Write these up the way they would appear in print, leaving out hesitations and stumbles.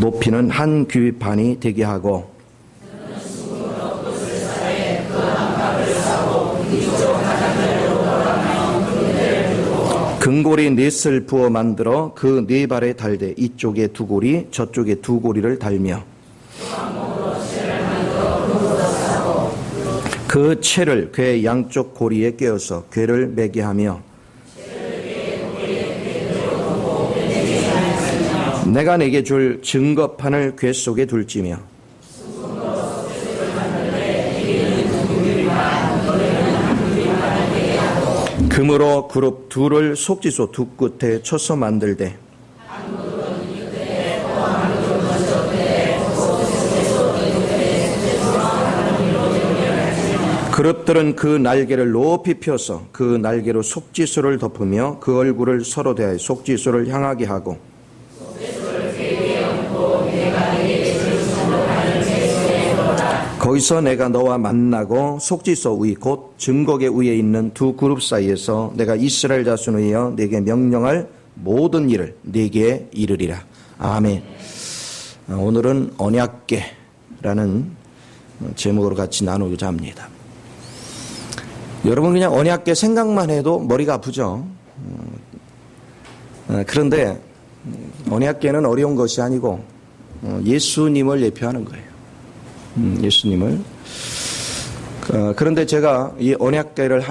높이는 한 규빗반이 되게 하고 금고리 넷을 부어 만들어 그 네 발에 달되 이쪽에 두 고리 저쪽에 두 고리를 달며 그 채를 궤 양쪽 고리에 꿰어서 궤를 매게 하며 내가 내게 줄 증거판을 궤 속에 둘지며 금으로 그룹 둘을 속지소 두 끝에 쳐서 만들되 그룹들은 그 날개를 높이 펴서 그 날개로 속지소를 덮으며 그 얼굴을 서로 대하여 속지소를 향하게 하고 거기서 내가 너와 만나고 속지소 위 곧 증거궤 위에 있는 두 그룹 사이에서 내가 이스라엘 자손을 위하여 내게 명령할 모든 일을 네게 이르리라. 아멘. 오늘은 언약궤라는 제목으로 같이 나누고자 합니다. 여러분 그냥 언약궤 생각만 해도 머리가 아프죠. 그런데 언약궤는 어려운 것이 아니고 예수님을 예표하는 거예요. 예수님을. 그런데 제가 이 언약궤를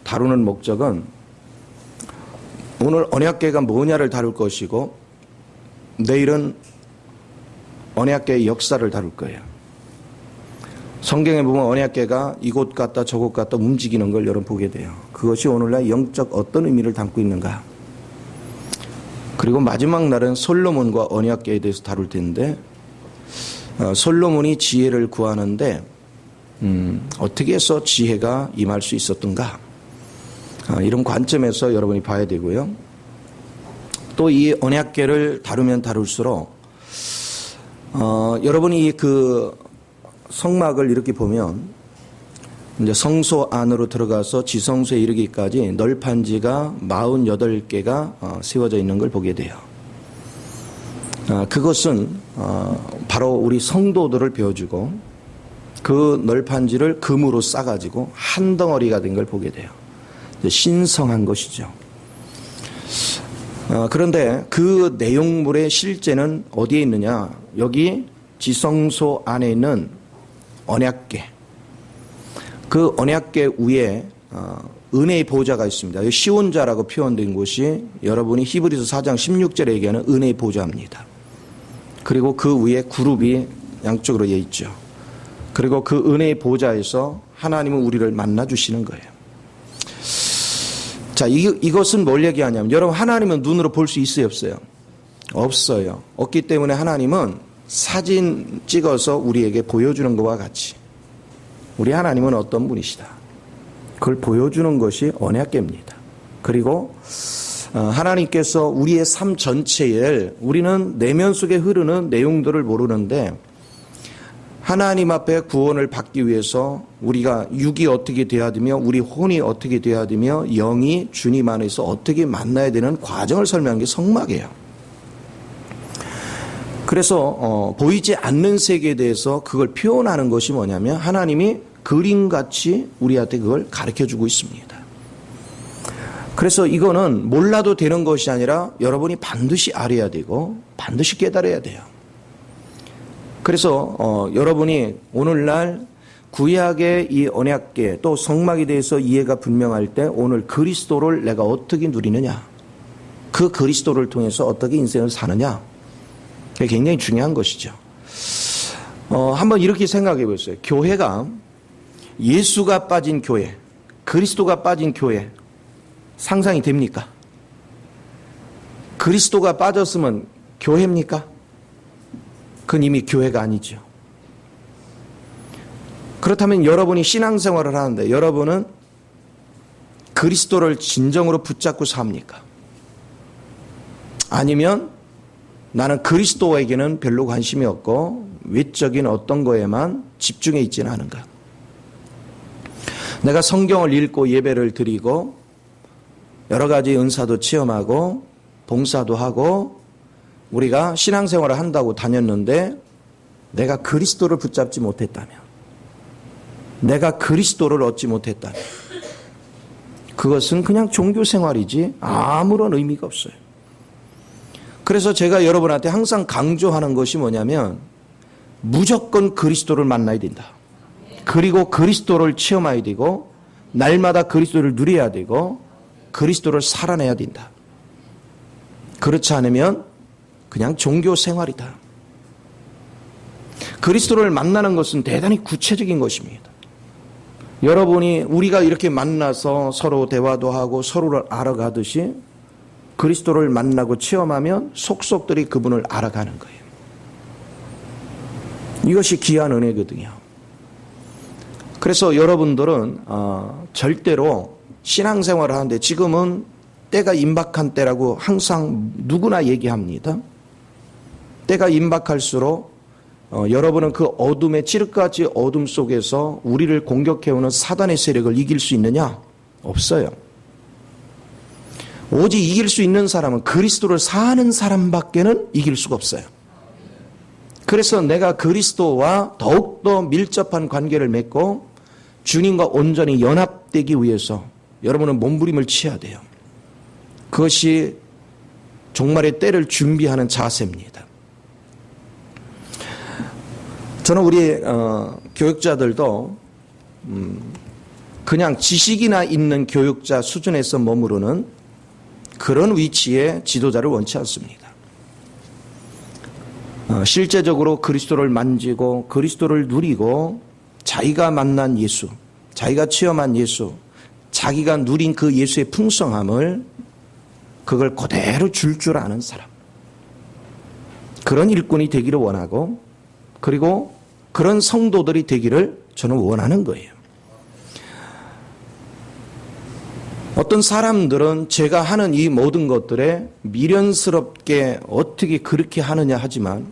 다루는 목적은 오늘 언약궤가 뭐냐를 다룰 것이고 내일은 언약궤의 역사를 다룰 거예요. 성경에 보면 언약궤가 이곳 갔다 저곳 갔다 움직이는 걸 여러분 보게 돼요. 그것이 오늘날 영적 어떤 의미를 담고 있는가. 그리고 마지막 날은 솔로몬과 언약궤에 대해서 다룰 텐데 솔로몬이 지혜를 구하는데 어떻게 해서 지혜가 임할 수 있었던가 이런 관점에서 여러분이 봐야 되고요. 또 이 언약궤를 다루면 다룰수록 여러분이 그 성막을 이렇게 보면 이제 성소 안으로 들어가서 지성소에 이르기까지 널판지가 48개가 세워져 있는 걸 보게 돼요. 그것은 바로 우리 성도들을 배워주고 그 널판지를 금으로 싸가지고 한 덩어리가 된 걸 보게 돼요. 신성한 것이죠. 그런데 그 내용물의 실제는 어디에 있느냐? 여기 지성소 안에 있는 언약궤. 그 언약궤 위에 은혜의 보좌가 있습니다. 시온자라고 표현된 곳이 여러분이 히브리서 4장 16절에 얘기하는 은혜의 보좌입니다. 그리고 그 위에 그룹이 양쪽으로 예 있죠. 그리고 그 은혜의 보좌에서 하나님은 우리를 만나주시는 거예요. 자, 이것은 뭘 얘기하냐면 여러분 하나님은 눈으로 볼 수 있어요 없어요? 없어요. 없기 때문에 하나님은 사진 찍어서 우리에게 보여주는 것과 같이 우리 하나님은 어떤 분이시다. 그걸 보여주는 것이 언약궤입니다. 그리고 하나님께서 우리의 삶 전체에 우리는 내면 속에 흐르는 내용들을 모르는데 하나님 앞에 구원을 받기 위해서 우리가 육이 어떻게 돼야 되며 우리 혼이 어떻게 돼야 되며 영이 주님 안에서 어떻게 만나야 되는 과정을 설명하는 게 성막이에요. 그래서 보이지 않는 세계에 대해서 그걸 표현하는 것이 뭐냐면 하나님이 그림같이 우리한테 그걸 가르쳐주고 있습니다. 그래서 이거는 몰라도 되는 것이 아니라 여러분이 반드시 알아야 되고 반드시 깨달아야 돼요. 그래서 여러분이 오늘날 구약의 이 언약궤 또 성막에 대해서 이해가 분명할 때 오늘 그리스도를 내가 어떻게 누리느냐, 그 그리스도를 통해서 어떻게 인생을 사느냐, 그게 굉장히 중요한 것이죠. 한번 이렇게 생각해 보세요. 교회가 예수가 빠진 교회, 그리스도가 빠진 교회 상상이 됩니까? 그리스도가 빠졌으면 교회입니까? 그건 이미 교회가 아니죠. 그렇다면 여러분이 신앙생활을 하는데 여러분은 그리스도를 진정으로 붙잡고 삽니까? 아니면 나는 그리스도에게는 별로 관심이 없고 외적인 어떤 거에만 집중해 있지는 않은가? 내가 성경을 읽고 예배를 드리고 여러 가지 은사도 체험하고 봉사도 하고 우리가 신앙생활을 한다고 다녔는데 내가 그리스도를 붙잡지 못했다면, 내가 그리스도를 얻지 못했다면 그것은 그냥 종교생활이지 아무런 의미가 없어요. 그래서 제가 여러분한테 항상 강조하는 것이 뭐냐면 무조건 그리스도를 만나야 된다. 그리고 그리스도를 체험해야 되고 날마다 그리스도를 누려야 되고 그리스도를 살아내야 된다. 그렇지 않으면 그냥 종교생활이다. 그리스도를 만나는 것은 대단히 구체적인 것입니다. 여러분이 우리가 이렇게 만나서 서로 대화도 하고 서로를 알아가듯이 그리스도를 만나고 체험하면 속속들이 그분을 알아가는 거예요. 이것이 귀한 은혜거든요. 그래서 여러분들은 절대로 신앙생활을 하는데 지금은 때가 임박한 때라고 항상 누구나 얘기합니다. 때가 임박할수록 여러분은 그 어둠의 칠흑같이 어둠 속에서 우리를 공격해오는 사단의 세력을 이길 수 있느냐? 없어요. 오직 이길 수 있는 사람은 그리스도를 사는 사람밖에는 이길 수가 없어요. 그래서 내가 그리스도와 더욱더 밀접한 관계를 맺고 주님과 온전히 연합되기 위해서 여러분은 몸부림을 쳐야 돼요. 그것이 종말의 때를 준비하는 자세입니다. 저는 우리 교육자들도 그냥 지식이나 있는 교육자 수준에서 머무르는 그런 위치의 지도자를 원치 않습니다. 실제적으로 그리스도를 만지고 그리스도를 누리고 자기가 만난 예수, 자기가 체험한 예수, 자기가 누린 그 예수의 풍성함을 그걸 그대로 줄 아는 사람, 그런 일꾼이 되기를 원하고 그리고 그런 성도들이 되기를 저는 원하는 거예요. 어떤 사람들은 제가 하는 이 모든 것들에 미련스럽게 어떻게 그렇게 하느냐 하지만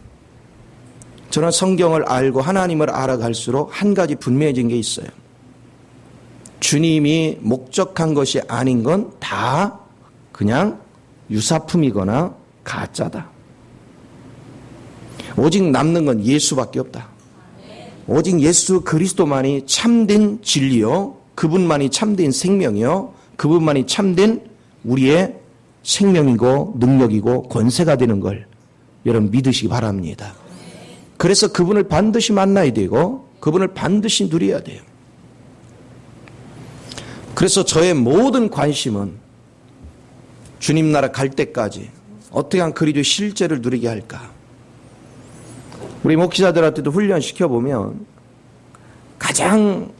저는 성경을 알고 하나님을 알아갈수록 한 가지 분명해진 게 있어요. 주님이 목적한 것이 아닌 건 다 그냥 유사품이거나 가짜다. 오직 남는 건 예수밖에 없다. 오직 예수 그리스도만이 참된 진리요, 그분만이 참된 생명이요, 그분만이 참된 우리의 생명이고 능력이고 권세가 되는 걸 여러분 믿으시기 바랍니다. 그래서 그분을 반드시 만나야 되고 그분을 반드시 누려야 돼요. 그래서 저의 모든 관심은 주님 나라 갈 때까지 어떻게 하면 그리스도의 실제를 누리게 할까. 우리 목회자들한테도 훈련시켜보면 가장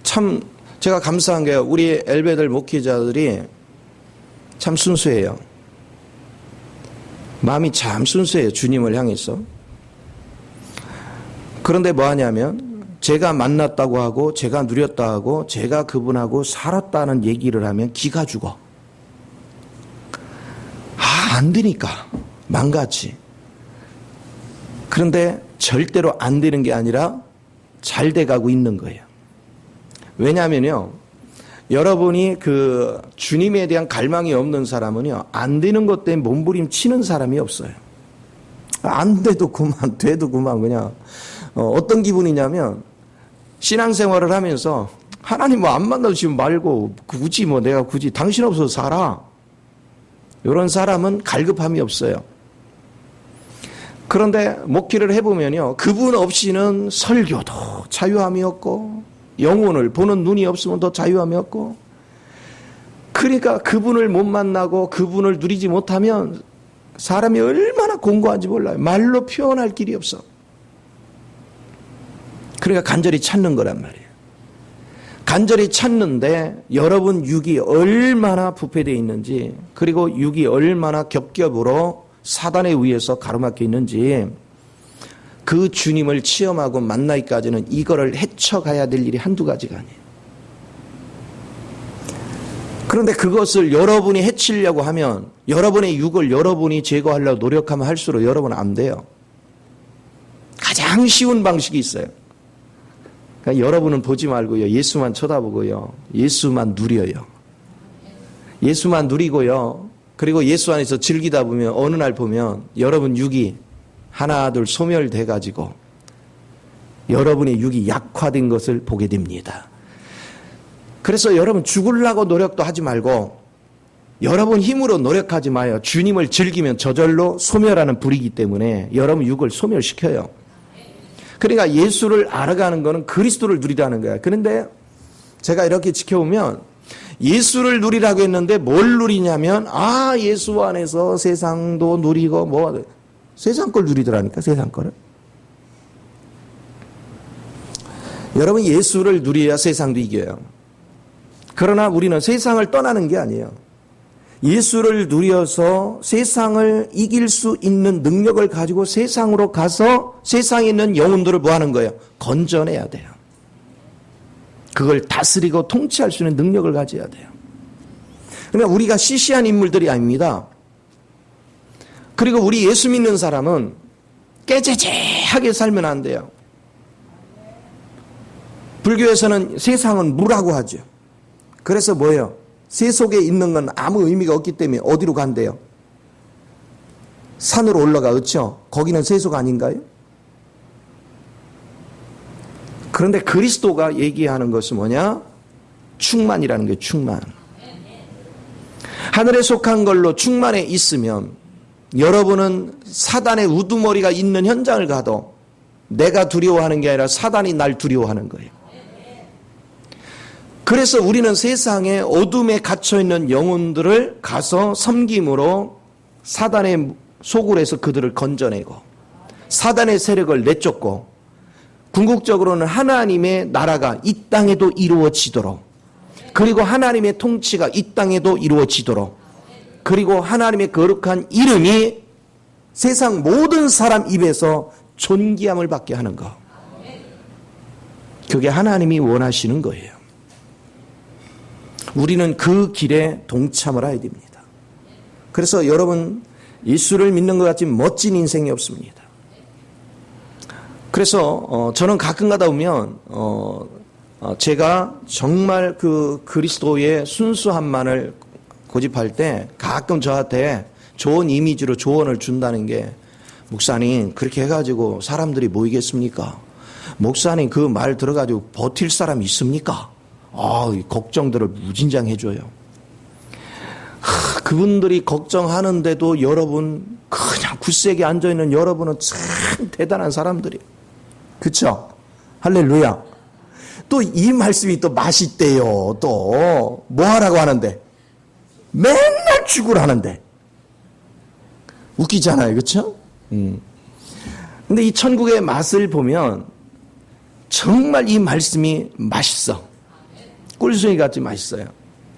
참 제가 감사한 게 우리 엘베들 목회자들이 참 순수해요. 마음이 참 순수해요. 주님을 향해서. 그런데 뭐 하냐면 제가 만났다고 하고 제가 누렸다 하고 제가 그분하고 살았다는 얘기를 하면 기가 죽어. 안 되니까 망가지. 그런데 절대로 안 되는 게 아니라 잘 돼가고 있는 거예요. 왜냐하면요, 여러분이 그 주님에 대한 갈망이 없는 사람은요, 안 되는 것 때문에 몸부림치는 사람이 없어요. 안 돼도 그만, 돼도 그만. 그냥 어떤 기분이냐면 신앙생활을 하면서 하나님 뭐 안 만나주시면 말고 굳이 뭐 내가 굳이 당신 없어서 살아. 이런 사람은 갈급함이 없어요. 그런데 목회를 해보면요, 그분 없이는 설교도 자유함이 없고 영혼을 보는 눈이 없으면 더 자유함이 없고, 그러니까 그분을 못 만나고 그분을 누리지 못하면 사람이 얼마나 공고한지 몰라요. 말로 표현할 길이 없어. 그러니까 간절히 찾는 거란 말이에요. 간절히 찾는데 여러분 육이 얼마나 부패되어 있는지, 그리고 육이 얼마나 겹겹으로 사단에 의해서 가로막혀 있는지, 그 주님을 체험하고 만나기까지는 이거를 헤쳐가야 될 일이 한두 가지가 아니에요. 그런데 그것을 여러분이 해치려고 하면, 여러분의 육을 여러분이 제거하려고 노력하면 할수록 여러분은 안 돼요. 가장 쉬운 방식이 있어요. 그러니까 여러분은 보지 말고요, 예수만 쳐다보고요, 예수만 누려요. 예수만 누리고요, 그리고 예수 안에서 즐기다 보면 어느 날 보면 여러분 육이 하나 둘 소멸돼 가지고 여러분의 육이 약화된 것을 보게 됩니다. 그래서 여러분 죽으려고 노력도 하지 말고 여러분 힘으로 노력하지 마요. 주님을 즐기면 저절로 소멸하는 불이기 때문에 여러분 육을 소멸시켜요. 그러니까 예수를 알아가는 것은 그리스도를 누리라는 거야. 그런데 제가 이렇게 지켜보면 예수를 누리라고 했는데 뭘 누리냐면 예수 안에서 세상도 누리고 세상 걸 누리더라니까. 세상 거를. 여러분 예수를 누려야 세상도 이겨요. 그러나 우리는 세상을 떠나는 게 아니에요. 예수를 누려서 세상을 이길 수 있는 능력을 가지고 세상으로 가서 세상에 있는 영혼들을 뭐 하는 거예요? 건져내야 돼요. 그걸 다스리고 통치할 수 있는 능력을 가져야 돼요. 그러니까 우리가 시시한 인물들이 아닙니다. 그리고 우리 예수 믿는 사람은 깨재재하게 살면 안 돼요. 불교에서는 세상은 무라고 하죠. 그래서 뭐예요? 새 속에 있는 건 아무 의미가 없기 때문에 어디로 간대요? 산으로 올라가, 그렇죠? 거기는 세속 아닌가요? 그런데 그리스도가 얘기하는 것은 뭐냐? 충만이라는 게 충만. 하늘에 속한 걸로 충만해 있으면 여러분은 사단의 우두머리가 있는 현장을 가도 내가 두려워하는 게 아니라 사단이 날 두려워하는 거예요. 그래서 우리는 세상에 어둠에 갇혀있는 영혼들을 가서 섬김으로 사단의 속을 해서 그들을 건져내고 사단의 세력을 내쫓고 궁극적으로는 하나님의 나라가 이 땅에도 이루어지도록 그리고 하나님의 통치가 이 땅에도 이루어지도록 그리고 하나님의 거룩한 이름이 세상 모든 사람 입에서 존귀함을 받게 하는 것. 그게 하나님이 원하시는 거예요. 우리는 그 길에 동참을 해야 됩니다. 그래서 여러분 예수를 믿는 것 같지 멋진 인생이 없습니다. 그래서 저는 가끔 가다 보면 제가 정말 그 그리스도의 순수함만을 고집할 때 가끔 저한테 좋은 이미지로 조언을 준다는 게 목사님 그렇게 해가지고 사람들이 모이겠습니까? 목사님 그 말 들어가지고 버틸 사람 있습니까? 걱정들을 무진장 해줘요. 그분들이 걱정하는데도 여러분 그냥 굳세게 앉아있는 여러분은 참 대단한 사람들이에요. 그쵸? 할렐루야. 또 이 말씀이 또 맛있대요. 또 뭐 하라고 하는데? 맨날 죽으라는데. 웃기잖아요. 그쵸? 근데 이 천국의 맛을 보면 정말 이 말씀이 맛있어. 꿀송이 같이 맛있어요.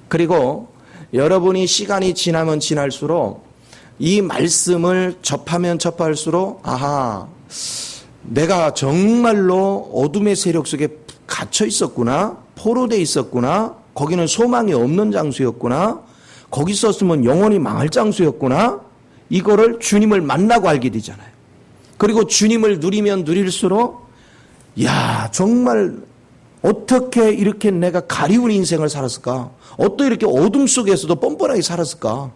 그리고 여러분이 시간이 지나면 지날수록 이 말씀을 접하면 접할수록 내가 정말로 어둠의 세력 속에 갇혀 있었구나. 포로되어 있었구나. 거기는 소망이 없는 장소였구나. 거기 있었으면 영원히 망할 장소였구나. 이거를 주님을 만나고 알게 되잖아요. 그리고 주님을 누리면 누릴수록 정말 어떻게 이렇게 내가 가리운 인생을 살았을까? 어떻게 이렇게 어둠 속에서도 뻔뻔하게 살았을까?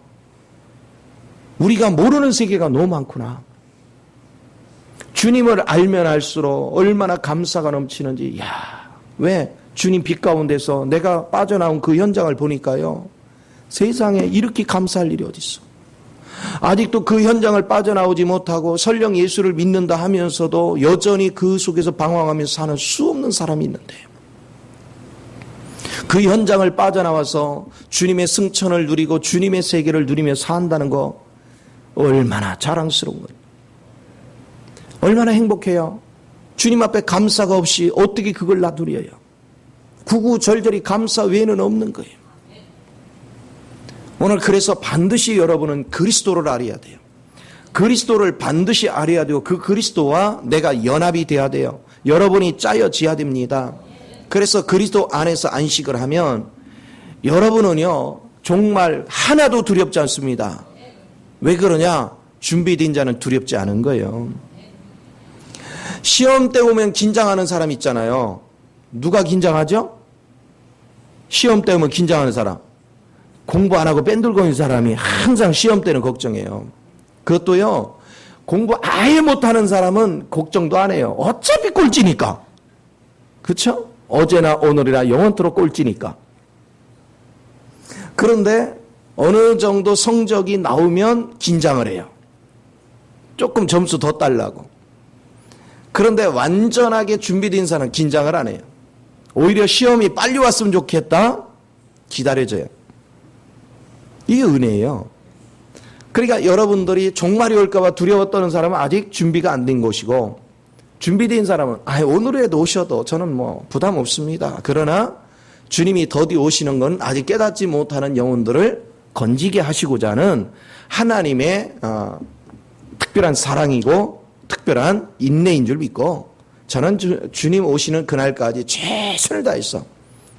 우리가 모르는 세계가 너무 많구나. 주님을 알면 알수록 얼마나 감사가 넘치는지. 왜 주님 빛 가운데서 내가 빠져나온 그 현장을 보니까요. 세상에 이렇게 감사할 일이 어디 있어? 아직도 그 현장을 빠져나오지 못하고 설령 예수를 믿는다 하면서도 여전히 그 속에서 방황하면서 사는 수없는 사람이 있는데 그 현장을 빠져나와서 주님의 승천을 누리고 주님의 세계를 누리며 산다는 거 얼마나 자랑스러운 거예요. 얼마나 행복해요. 주님 앞에 감사가 없이 어떻게 그걸 누려요. 구구절절히 감사 외에는 없는 거예요. 오늘 그래서 반드시 여러분은 그리스도를 알아야 돼요. 그리스도를 반드시 알아야 되고 그 그리스도와 내가 연합이 돼야 돼요. 여러분이 짜여져야 됩니다. 그래서 그리스도 안에서 안식을 하면 여러분은요 정말 하나도 두렵지 않습니다. 왜 그러냐? 준비된 자는 두렵지 않은 거예요. 시험 때 오면 긴장하는 사람 있잖아요. 누가 긴장하죠? 시험 때 오면 긴장하는 사람. 공부 안 하고 뺀들고 있는 사람이 항상 시험 때는 걱정해요. 그것도요, 공부 아예 못하는 사람은 걱정도 안 해요. 어차피 꼴찌니까. 그렇죠? 어제나 오늘이나 영원토록 꼴찌니까. 그런데 어느 정도 성적이 나오면 긴장을 해요. 조금 점수 더 달라고. 그런데 완전하게 준비된 사람은 긴장을 안 해요. 오히려 시험이 빨리 왔으면 좋겠다. 기다려져요. 이게 은혜예요. 그러니까 여러분들이 종말이 올까 봐 두려워 떠는 사람은 아직 준비가 안 된 것이고, 준비된 사람은 오늘에도 오셔도 저는 뭐 부담 없습니다. 그러나 주님이 더디 오시는 건 아직 깨닫지 못하는 영혼들을 건지게 하시고자 하는 하나님의 특별한 사랑이고 특별한 인내인 줄 믿고, 저는 주님 오시는 그날까지 최선을 다해서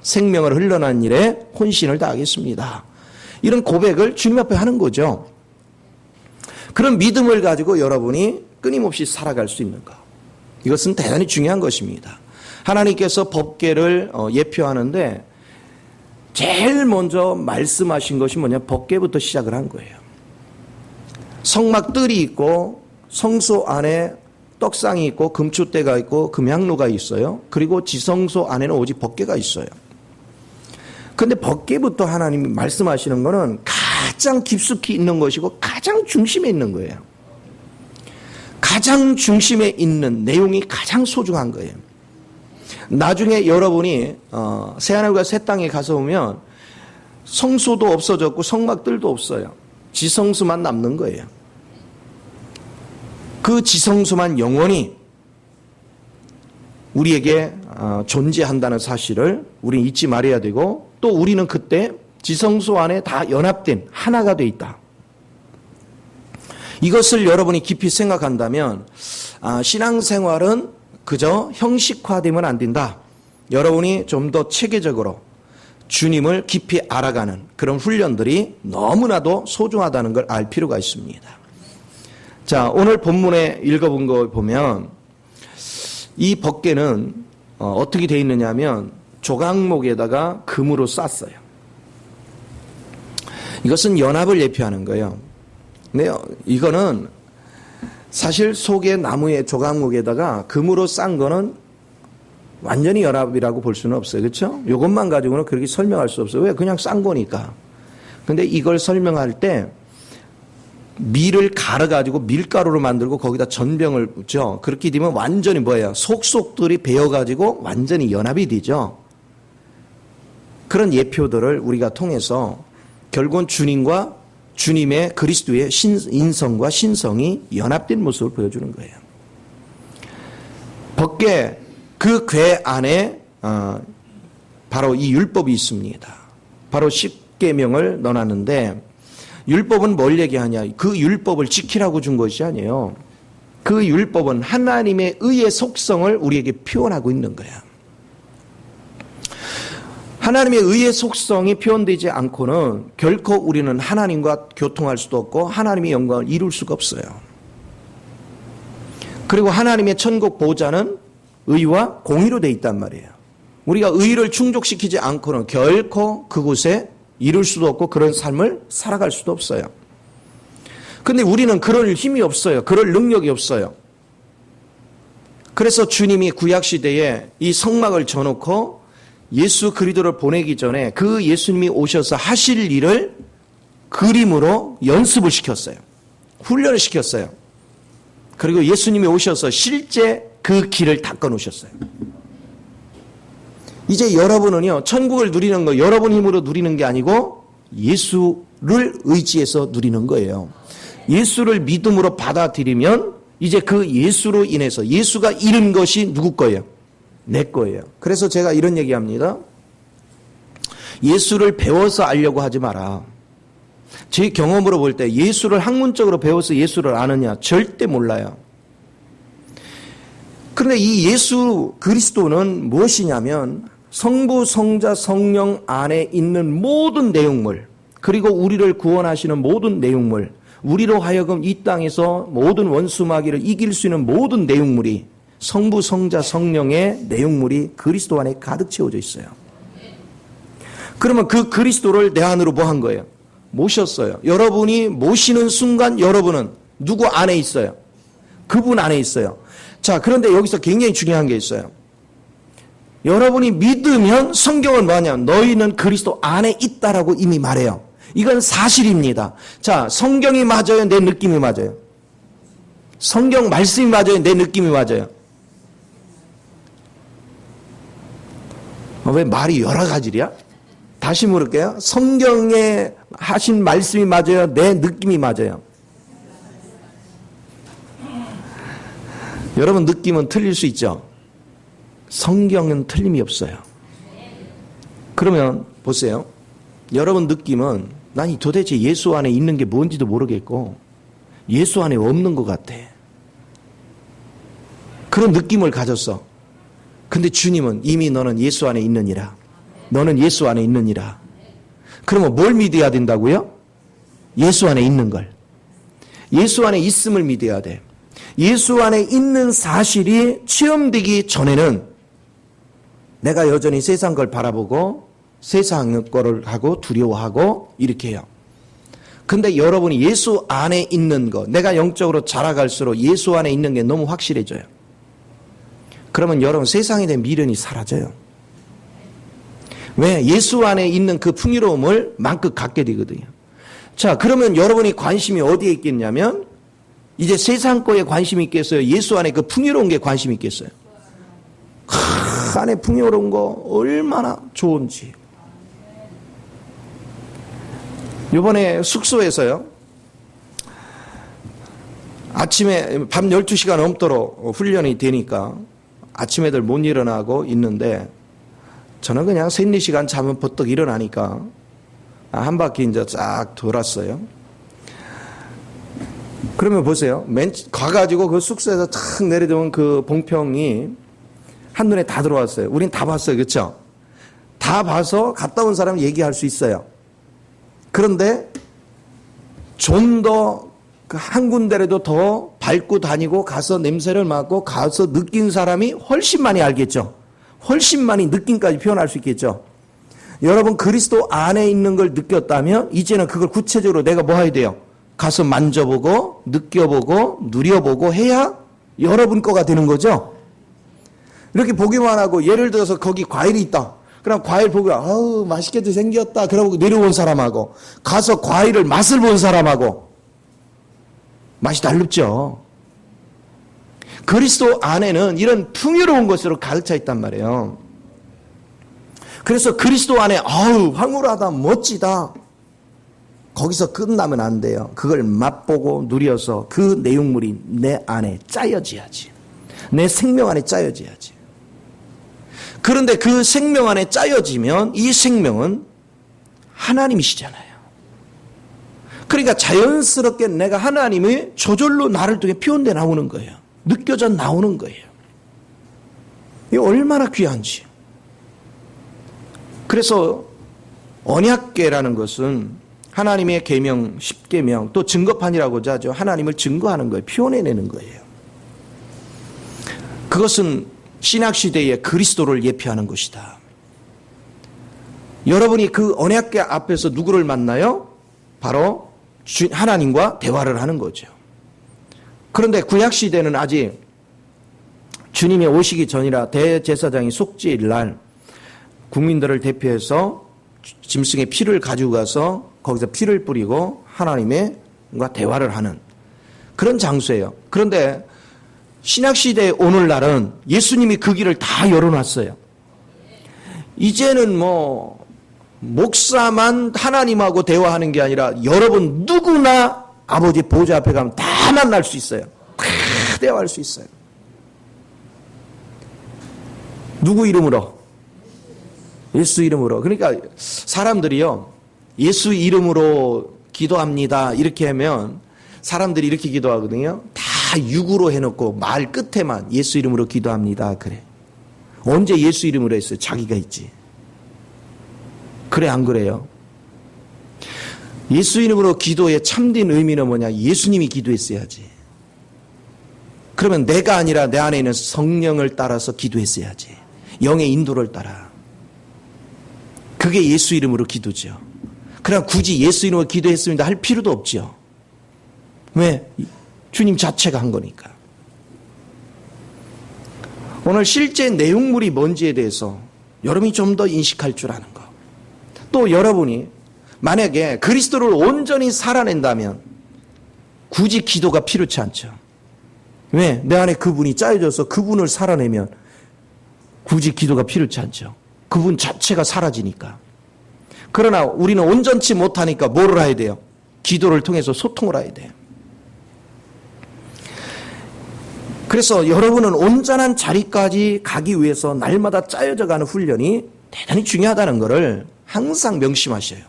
생명을 흘러난 일에 혼신을 다하겠습니다. 이런 고백을 주님 앞에 하는 거죠. 그런 믿음을 가지고 여러분이 끊임없이 살아갈 수 있는 것, 이것은 대단히 중요한 것입니다. 하나님께서 법궤를 예표하는데 제일 먼저 말씀하신 것이 뭐냐, 법궤부터 시작을 한 거예요. 성막 뜰이 있고 성소 안에 떡상이 있고 금추대가 있고 금향로가 있어요. 그리고 지성소 안에는 오직 법궤가 있어요. 그런데 법궤부터 하나님이 말씀하시는 것은 가장 깊숙이 있는 것이고 가장 중심에 있는 거예요. 가장 중심에 있는 내용이 가장 소중한 거예요. 나중에 여러분이 새하늘과 새 땅에 가서 보면 성소도 없어졌고 성막들도 없어요. 지성소만 남는 거예요. 그 지성소만 영원히 우리에게 존재한다는 사실을 우리는 잊지 말아야 되고, 또 우리는 그때 지성소 안에 다 연합된 하나가 돼 있다. 이것을 여러분이 깊이 생각한다면 신앙생활은 그저 형식화되면 안 된다. 여러분이 좀 더 체계적으로 주님을 깊이 알아가는 그런 훈련들이 너무나도 소중하다는 걸 알 필요가 있습니다. 자, 오늘 본문에 읽어본 거 보면 이 법궤는 어떻게 되어 있느냐 하면 조각목에다가 금으로 쌌어요. 이것은 연합을 예표하는 거예요. 근데 이거는 사실 속에 나무의 조각목에다가 금으로 싼 거는 완전히 연합이라고 볼 수는 없어요. 그렇죠? 이것만 가지고는 그렇게 설명할 수 없어요. 왜? 그냥 싼 거니까. 근데 이걸 설명할 때 밀을 갈아가지고 밀가루로 만들고 거기다 전병을 묻죠. 그렇게 되면 완전히 뭐예요? 속속들이 배어가지고 완전히 연합이 되죠. 그런 예표들을 우리가 통해서 결국은 주님과 주님의 그리스도의 인성과 신성이 연합된 모습을 보여주는 거예요. 법궤, 그 궤 안에 바로 이 율법이 있습니다. 바로 10계명을 넣어놨는데, 율법은 뭘 얘기하냐? 그 율법을 지키라고 준 것이 아니에요. 그 율법은 하나님의 의의 속성을 우리에게 표현하고 있는 거야. 하나님의 의의 속성이 표현되지 않고는 결코 우리는 하나님과 교통할 수도 없고 하나님의 영광을 이룰 수가 없어요. 그리고 하나님의 천국 보좌는 의와 공의로 되어 있단 말이에요. 우리가 의를 충족시키지 않고는 결코 그곳에 이룰 수도 없고 그런 삶을 살아갈 수도 없어요. 근데 우리는 그럴 힘이 없어요. 그럴 능력이 없어요. 그래서 주님이 구약시대에 이 성막을 져놓고 예수 그리스도를 보내기 전에 그 예수님이 오셔서 하실 일을 그림으로 연습을 시켰어요. 훈련을 시켰어요. 그리고 예수님이 오셔서 실제 그 길을 닦아 놓으셨어요. 이제 여러분은요, 천국을 누리는 거 여러분 힘으로 누리는 게 아니고 예수를 의지해서 누리는 거예요. 예수를 믿음으로 받아들이면 이제 그 예수로 인해서 예수가 이룬 것이 누구 거예요? 내 거예요. 그래서 제가 이런 얘기합니다. 예수를 배워서 알려고 하지 마라. 제 경험으로 볼 때 예수를 학문적으로 배워서 예수를 아느냐? 절대 몰라요. 그런데 이 예수 그리스도는 무엇이냐면 성부, 성자, 성령 안에 있는 모든 내용물, 그리고 우리를 구원하시는 모든 내용물, 우리로 하여금 이 땅에서 모든 원수마귀를 이길 수 있는 모든 내용물이 성부, 성자, 성령의 내용물이 그리스도 안에 가득 채워져 있어요. 그러면 그 그리스도를 내 안으로 뭐 한 거예요? 모셨어요. 여러분이 모시는 순간 여러분은 누구 안에 있어요? 그분 안에 있어요. 자, 그런데 여기서 굉장히 중요한 게 있어요. 여러분이 믿으면 성경은 뭐냐면 너희는 그리스도 안에 있다라고 이미 말해요. 이건 사실입니다. 자, 성경이 맞아요? 내 느낌이 맞아요? 성경 말씀이 맞아요? 내 느낌이 맞아요? 왜 말이 여러 가지야? 다시 물을게요. 성경에 하신 말씀이 맞아요? 내 느낌이 맞아요? 여러분 느낌은 틀릴 수 있죠? 성경은 틀림이 없어요. 그러면 보세요. 여러분 느낌은 난 도대체 예수 안에 있는 게 뭔지도 모르겠고 예수 안에 없는 것 같아. 그런 느낌을 가졌어. 근데 주님은 이미 너는 예수 안에 있느니라. 너는 예수 안에 있느니라. 그러면 뭘 믿어야 된다고요? 예수 안에 있는 걸. 예수 안에 있음을 믿어야 돼. 예수 안에 있는 사실이 체험되기 전에는 내가 여전히 세상 걸 바라보고 세상 거를 하고 두려워하고 이렇게 해요. 근데 여러분이 예수 안에 있는 거, 내가 영적으로 자라갈수록 예수 안에 있는 게 너무 확실해져요. 그러면 여러분 세상에 대한 미련이 사라져요. 왜? 예수 안에 있는 그 풍요로움을 마음껏 갖게 되거든요. 자, 그러면 여러분이 관심이 어디에 있겠냐면 이제 세상 거에 관심이 있겠어요? 예수 안에 그 풍요로운 게 관심이 있겠어요? 안에 풍요로운 거 얼마나 좋은지. 이번에 숙소에서요. 아침에 밤 12시가 넘도록 훈련이 되니까 아침 애들 못 일어나고 있는데 저는 그냥 3, 4시간 자면 버떡 일어나니까 한 바퀴 이제 쫙 돌았어요. 그러면 보세요. 가가지고 그 숙소에서 탁 내려다보면 그 봉평이 한눈에 다 들어왔어요. 우린 다 봤어요. 그렇죠? 다 봐서 갔다 온 사람은 얘기할 수 있어요. 그런데 좀 더 한 군데라도 더 밟고 다니고 가서 냄새를 맡고 가서 느낀 사람이 훨씬 많이 알겠죠. 훨씬 많이 느낌까지 표현할 수 있겠죠. 여러분 그리스도 안에 있는 걸 느꼈다면 이제는 그걸 구체적으로 내가 뭐 해야 돼요? 가서 만져보고 느껴보고 누려보고 해야 여러분 거가 되는 거죠. 이렇게 보기만 하고 예를 들어서 거기 과일이 있다. 그럼 과일 보고 아우 맛있게도 생겼다. 그러고 내려온 사람하고 가서 과일을 맛을 본 사람하고 맛이 다르죠. 그리스도 안에는 이런 풍요로운 것으로 가득 차 있단 말이에요. 그래서 그리스도 안에 아우 황홀하다 멋지다. 거기서 끝나면 안 돼요. 그걸 맛보고 누려서 그 내용물이 내 안에 짜여져야지. 내 생명 안에 짜여져야지. 그런데 그 생명 안에 짜여지면 이 생명은 하나님이시잖아요. 그러니까 자연스럽게 내가 하나님의 저절로 나를 통해 표현돼 나오는 거예요. 느껴져 나오는 거예요. 이게 얼마나 귀한지. 그래서 언약궤라는 것은 하나님의 계명, 10계명, 또 증거판이라고도 하죠. 하나님을 증거하는 거예요. 표현해내는 거예요. 그것은 신약시대의 그리스도를 예표하는 것이다. 여러분이 그 언약궤 앞에서 누구를 만나요? 바로 하나님과 대화를 하는 거죠. 그런데 구약시대는 아직 주님이 오시기 전이라 대제사장이 속죄일 날 국민들을 대표해서 짐승의 피를 가지고 가서 거기서 피를 뿌리고 하나님과 대화를 하는 그런 장소예요. 그런데 신약시대의 오늘날은 예수님이 그 길을 다 열어놨어요. 이제는 목사만 하나님하고 대화하는 게 아니라 여러분 누구나 아버지 보좌 앞에 가면 다 만날 수 있어요. 다 대화할 수 있어요. 누구 이름으로? 예수 이름으로. 그러니까 사람들이요. 예수 이름으로 기도합니다. 이렇게 하면 사람들이 이렇게 기도하거든요. 다 육으로 해놓고 말 끝에만 예수 이름으로 기도합니다. 그래. 언제 예수 이름으로 했어요? 자기가 있지. 그래 안 그래요? 예수 이름으로 기도의 참된 의미는 뭐냐? 예수님이 기도했어야지. 그러면 내가 아니라 내 안에 있는 성령을 따라서 기도했어야지. 영의 인도를 따라. 그게 예수 이름으로 기도죠. 그러나 굳이 예수 이름으로 기도했습니다 할 필요도 없죠. 왜? 주님 자체가 한 거니까. 오늘 실제 내용물이 뭔지에 대해서 여러분이 좀 더 인식할 줄 아는 거. 또 여러분이 만약에 그리스도를 온전히 살아낸다면 굳이 기도가 필요치 않죠. 왜? 내 안에 그분이 짜여져서 그분을 살아내면 굳이 기도가 필요치 않죠. 그분 자체가 사라지니까. 그러나 우리는 온전치 못하니까 뭐를 해야 돼요? 기도를 통해서 소통을 해야 돼요. 그래서 여러분은 온전한 자리까지 가기 위해서 날마다 짜여져 가는 훈련이 대단히 중요하다는 것을 항상 명심하셔요.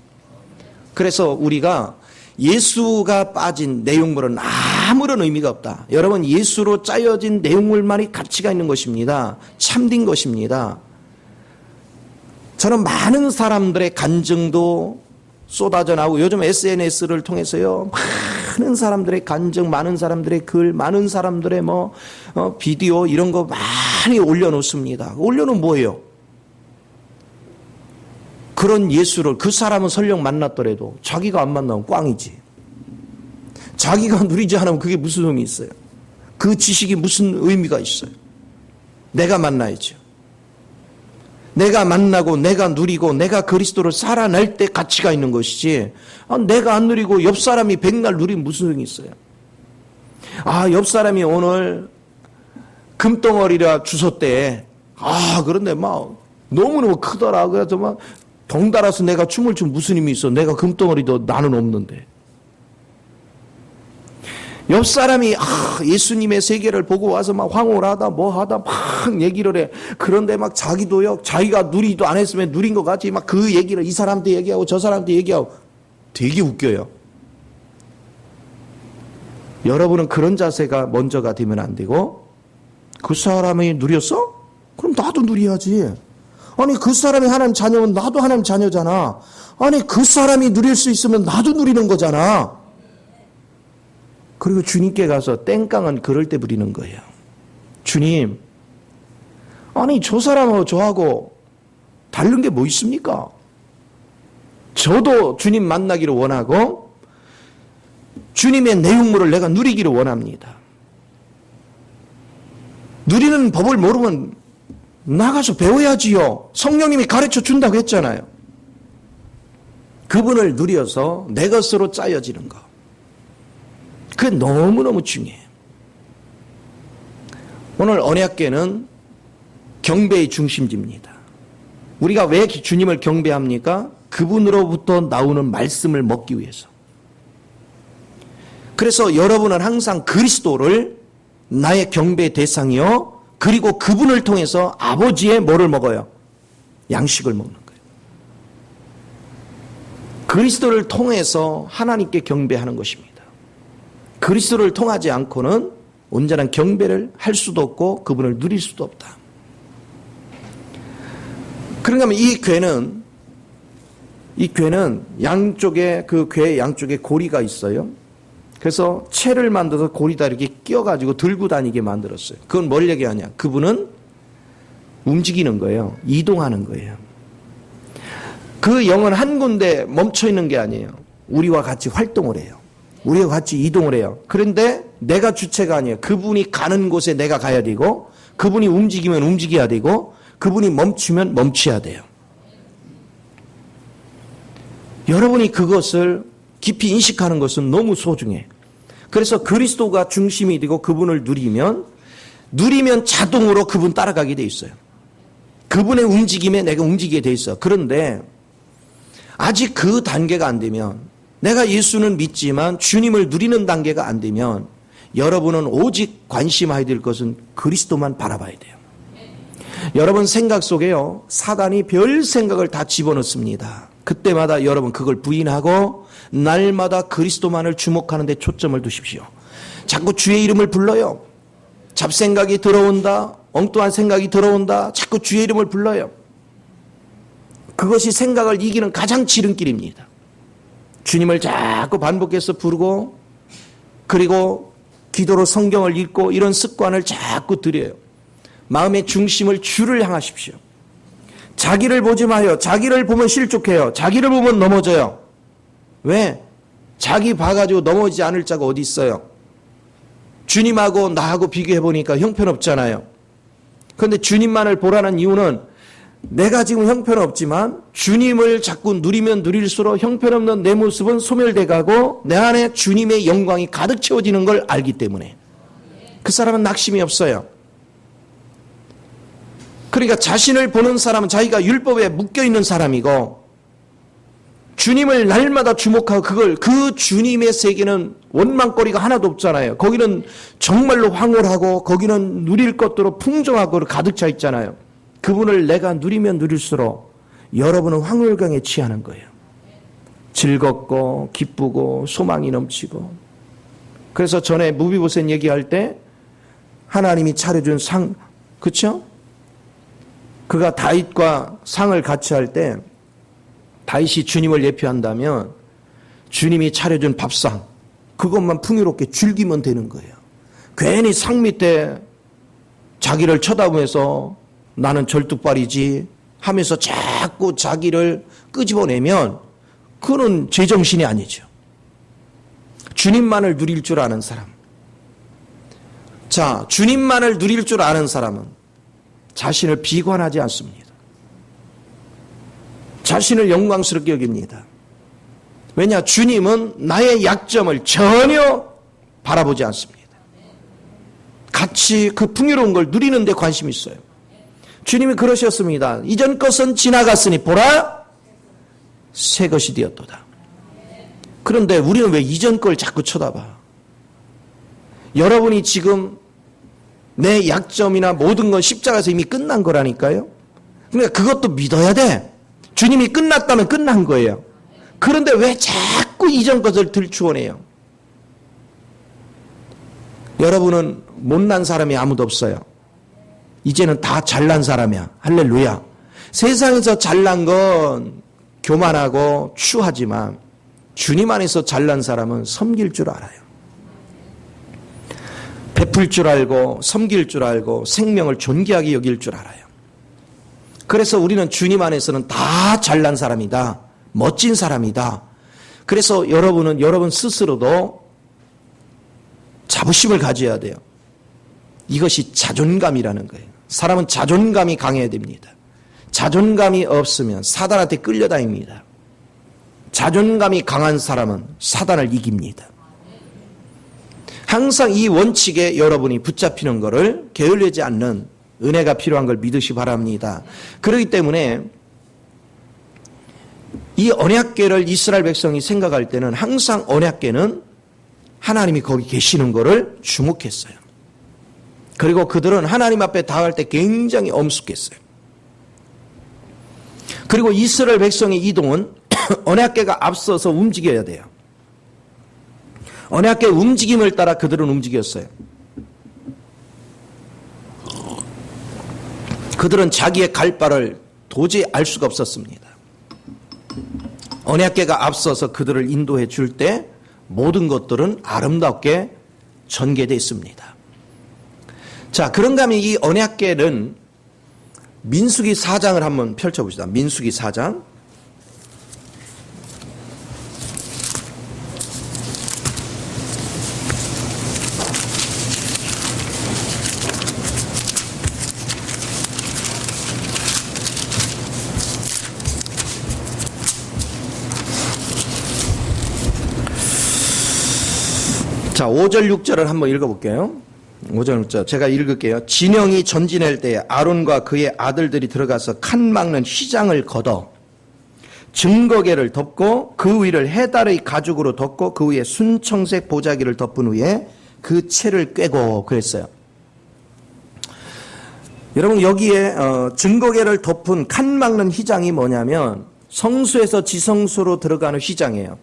그래서 우리가 예수가 빠진 내용물은 아무런 의미가 없다. 여러분, 예수로 짜여진 내용물만이 가치가 있는 것입니다. 참된 것입니다. 저는 많은 사람들의 간증도 쏟아져 나오고 요즘 SNS를 통해서요, 많은 사람들의 간증, 많은 사람들의 글, 많은 사람들의 비디오 이런 거 많이 올려놓습니다. 올려놓으면 뭐예요? 그런 예수를, 그 사람은 설령 만났더라도 자기가 안 만나면 꽝이지. 자기가 누리지 않으면 그게 무슨 의미 있어요? 그 지식이 무슨 의미가 있어요? 내가 만나야죠. 내가 만나고 내가 누리고 내가 그리스도를 살아낼 때 가치가 있는 것이지, 내가 안 누리고 옆 사람이 백날 누리면 무슨 의미 있어요? 옆 사람이 오늘 금덩어리라 주웠대. 그런데 너무너무 크더라. 그래서 덩달아서 내가 춤을 추면 무슨 힘이 있어? 내가 금덩어리도 나는 없는데. 옆 사람이 예수님의 세계를 보고 와서 황홀하다 뭐하다 막 얘기를 해. 그런데 자기도요, 자기가 누리도 안 했으면 누린 것 같이 그 얘기를 이 사람한테 얘기하고 저 사람한테 얘기하고 되게 웃겨요. 여러분은 그런 자세가 먼저가 되면 안 되고, 그 사람이 누렸어? 그럼 나도 누려야지. 아니, 그 사람이 하나님 자녀면 나도 하나님 자녀잖아. 아니, 그 사람이 누릴 수 있으면 나도 누리는 거잖아. 그리고 주님께 가서 땡깡은 그럴 때 부리는 거예요. 주님, 아니 저 사람하고 저하고 다른 게 뭐 있습니까? 저도 주님 만나기를 원하고 주님의 내용물을 내가 누리기를 원합니다. 누리는 법을 모르면 나가서 배워야지요. 성령님이 가르쳐 준다고 했잖아요. 그분을 누려서 내 것으로 짜여지는 것. 그게 너무너무 중요해요. 오늘 언약궤는 경배의 중심지입니다. 우리가 왜 주님을 경배합니까? 그분으로부터 나오는 말씀을 먹기 위해서. 그래서 여러분은 항상 그리스도를 나의 경배의 대상이요, 그리고 그분을 통해서 아버지의 뭐를 먹어요? 양식을 먹는 거예요. 그리스도를 통해서 하나님께 경배하는 것입니다. 그리스도를 통하지 않고는 온전한 경배를 할 수도 없고 그분을 누릴 수도 없다. 그런가 하면 이 궤는 양쪽에, 그 궤 양쪽에 고리가 있어요. 그래서 채를 만들어서 고리다 이렇게 끼워가지고 들고 다니게 만들었어요. 그건 뭘 얘기하냐? 그분은 움직이는 거예요. 이동하는 거예요. 그 영은 한 군데 멈춰 있는 게 아니에요. 우리와 같이 활동을 해요. 우리와 같이 이동을 해요. 그런데 내가 주체가 아니에요. 그분이 가는 곳에 내가 가야 되고, 그분이 움직이면 움직여야 되고, 그분이 멈추면 멈춰야 돼요. 여러분이 그것을 깊이 인식하는 것은 너무 소중해. 그래서 그리스도가 중심이 되고 그분을 누리면 자동으로 그분 따라가게 돼 있어요. 그분의 움직임에 내가 움직이게 돼 있어. 그런데 아직 그 단계가 안 되면, 내가 예수는 믿지만 주님을 누리는 단계가 안 되면 여러분은 오직 관심해야 될 것은 그리스도만 바라봐야 돼요. 여러분 생각 속에요, 사단이 별 생각을 다 집어넣습니다. 그때마다 여러분 그걸 부인하고 날마다 그리스도만을 주목하는 데 초점을 두십시오. 자꾸 주의 이름을 불러요. 잡생각이 들어온다, 엉뚱한 생각이 들어온다, 자꾸 주의 이름을 불러요. 그것이 생각을 이기는 가장 지름길입니다. 주님을 자꾸 반복해서 부르고, 그리고 기도로 성경을 읽고 이런 습관을 자꾸 들여요. 마음의 중심을 주를 향하십시오. 자기를 보지 마요. 자기를 보면 실족해요. 자기를 보면 넘어져요. 왜? 자기 봐가지고 넘어지지 않을 자가 어디 있어요? 주님하고 나하고 비교해보니까 형편없잖아요. 그런데 주님만을 보라는 이유는 내가 지금 형편없지만 주님을 자꾸 누리면 누릴수록 형편없는 내 모습은 소멸돼 가고 내 안에 주님의 영광이 가득 채워지는 걸 알기 때문에. 그 사람은 낙심이 없어요. 그러니까 자신을 보는 사람은 자기가 율법에 묶여있는 사람이고 주님을 날마다 주목하고 그 주님의 세계는 원망거리가 하나도 없잖아요. 거기는 정말로 황홀하고 거기는 누릴 것들로 풍성하고 가득 차 있잖아요. 그분을 내가 누리면 누릴수록 여러분은 황홀강에 취하는 거예요. 즐겁고 기쁘고 소망이 넘치고. 그래서 전에 무비보셋 얘기할 때 하나님이 차려준 상, 그렇죠? 그가 다윗과 상을 같이 할 때 다윗이 주님을 예표한다면 주님이 차려준 밥상 그것만 풍요롭게 즐기면 되는 거예요. 괜히 상 밑에 자기를 쳐다보면서 나는 절뚝발이지 하면서 자꾸 자기를 끄집어내면 그는 제정신이 아니죠. 주님만을 누릴 줄 아는 사람. 자, 주님만을 누릴 줄 아는 사람은 자신을 비관하지 않습니다. 자신을 영광스럽게 여깁니다. 왜냐? 주님은 나의 약점을 전혀 바라보지 않습니다. 같이 그 풍요로운 걸 누리는 데 관심이 있어요. 주님이 그러셨습니다. 이전 것은 지나갔으니 보라 새 것이 되었도다. 그런데 우리는 왜 이전 걸 자꾸 쳐다봐? 여러분이 지금 내 약점이나 모든 건 십자가에서 이미 끝난 거라니까요. 그러니까 그것도 믿어야 돼. 주님이 끝났다면 끝난 거예요. 그런데 왜 자꾸 이전 것을 들추어내요? 여러분은 못난 사람이 아무도 없어요. 이제는 다 잘난 사람이야. 할렐루야. 세상에서 잘난 건 교만하고 추하지만 주님 안에서 잘난 사람은 섬길 줄 알아요. 베풀 줄 알고 섬길 줄 알고 생명을 존귀하게 여길 줄 알아요. 그래서 우리는 주님 안에서는 다 잘난 사람이다. 멋진 사람이다. 그래서 여러분은 여러분 스스로도 자부심을 가져야 돼요. 이것이 자존감이라는 거예요. 사람은 자존감이 강해야 됩니다. 자존감이 없으면 사단한테 끌려다닙니다. 자존감이 강한 사람은 사단을 이깁니다. 항상 이 원칙에 여러분이 붙잡히는 것을 게을리지 않는 은혜가 필요한 걸 믿으시 바랍니다. 그렇기 때문에 이 언약궤를 이스라엘 백성이 생각할 때는 항상 언약궤는 하나님이 거기 계시는 것을 주목했어요. 그리고 그들은 하나님 앞에 닿을 때 굉장히 엄숙했어요. 그리고 이스라엘 백성의 이동은 언약궤가 앞서서 움직여야 돼요. 언약궤 움직임을 따라 그들은 움직였어요. 그들은 자기의 갈 바를 도저히 알 수가 없었습니다. 언약궤가 앞서서 그들을 인도해 줄 때 모든 것들은 아름답게 전개되어 있습니다. 자, 그런가 하면 이 언약궤는 민수기 4장을 한번 펼쳐봅시다. 민수기 4장. 자, 5절 6절을 한번 읽어볼게요. 5절 6절 제가 읽을게요. 진영이 전진할 때에 아론과 그의 아들들이 들어가서 칸 막는 휘장을 걷어 증거궤를 덮고 그 위를 해달의 가죽으로 덮고 그 위에 순청색 보자기를 덮은 후에 그 채를 꿰고 그랬어요. 여러분 여기에 증거궤를 덮은 칸 막는 휘장이 뭐냐면 성수에서 지성소로 들어가는 휘장이에요.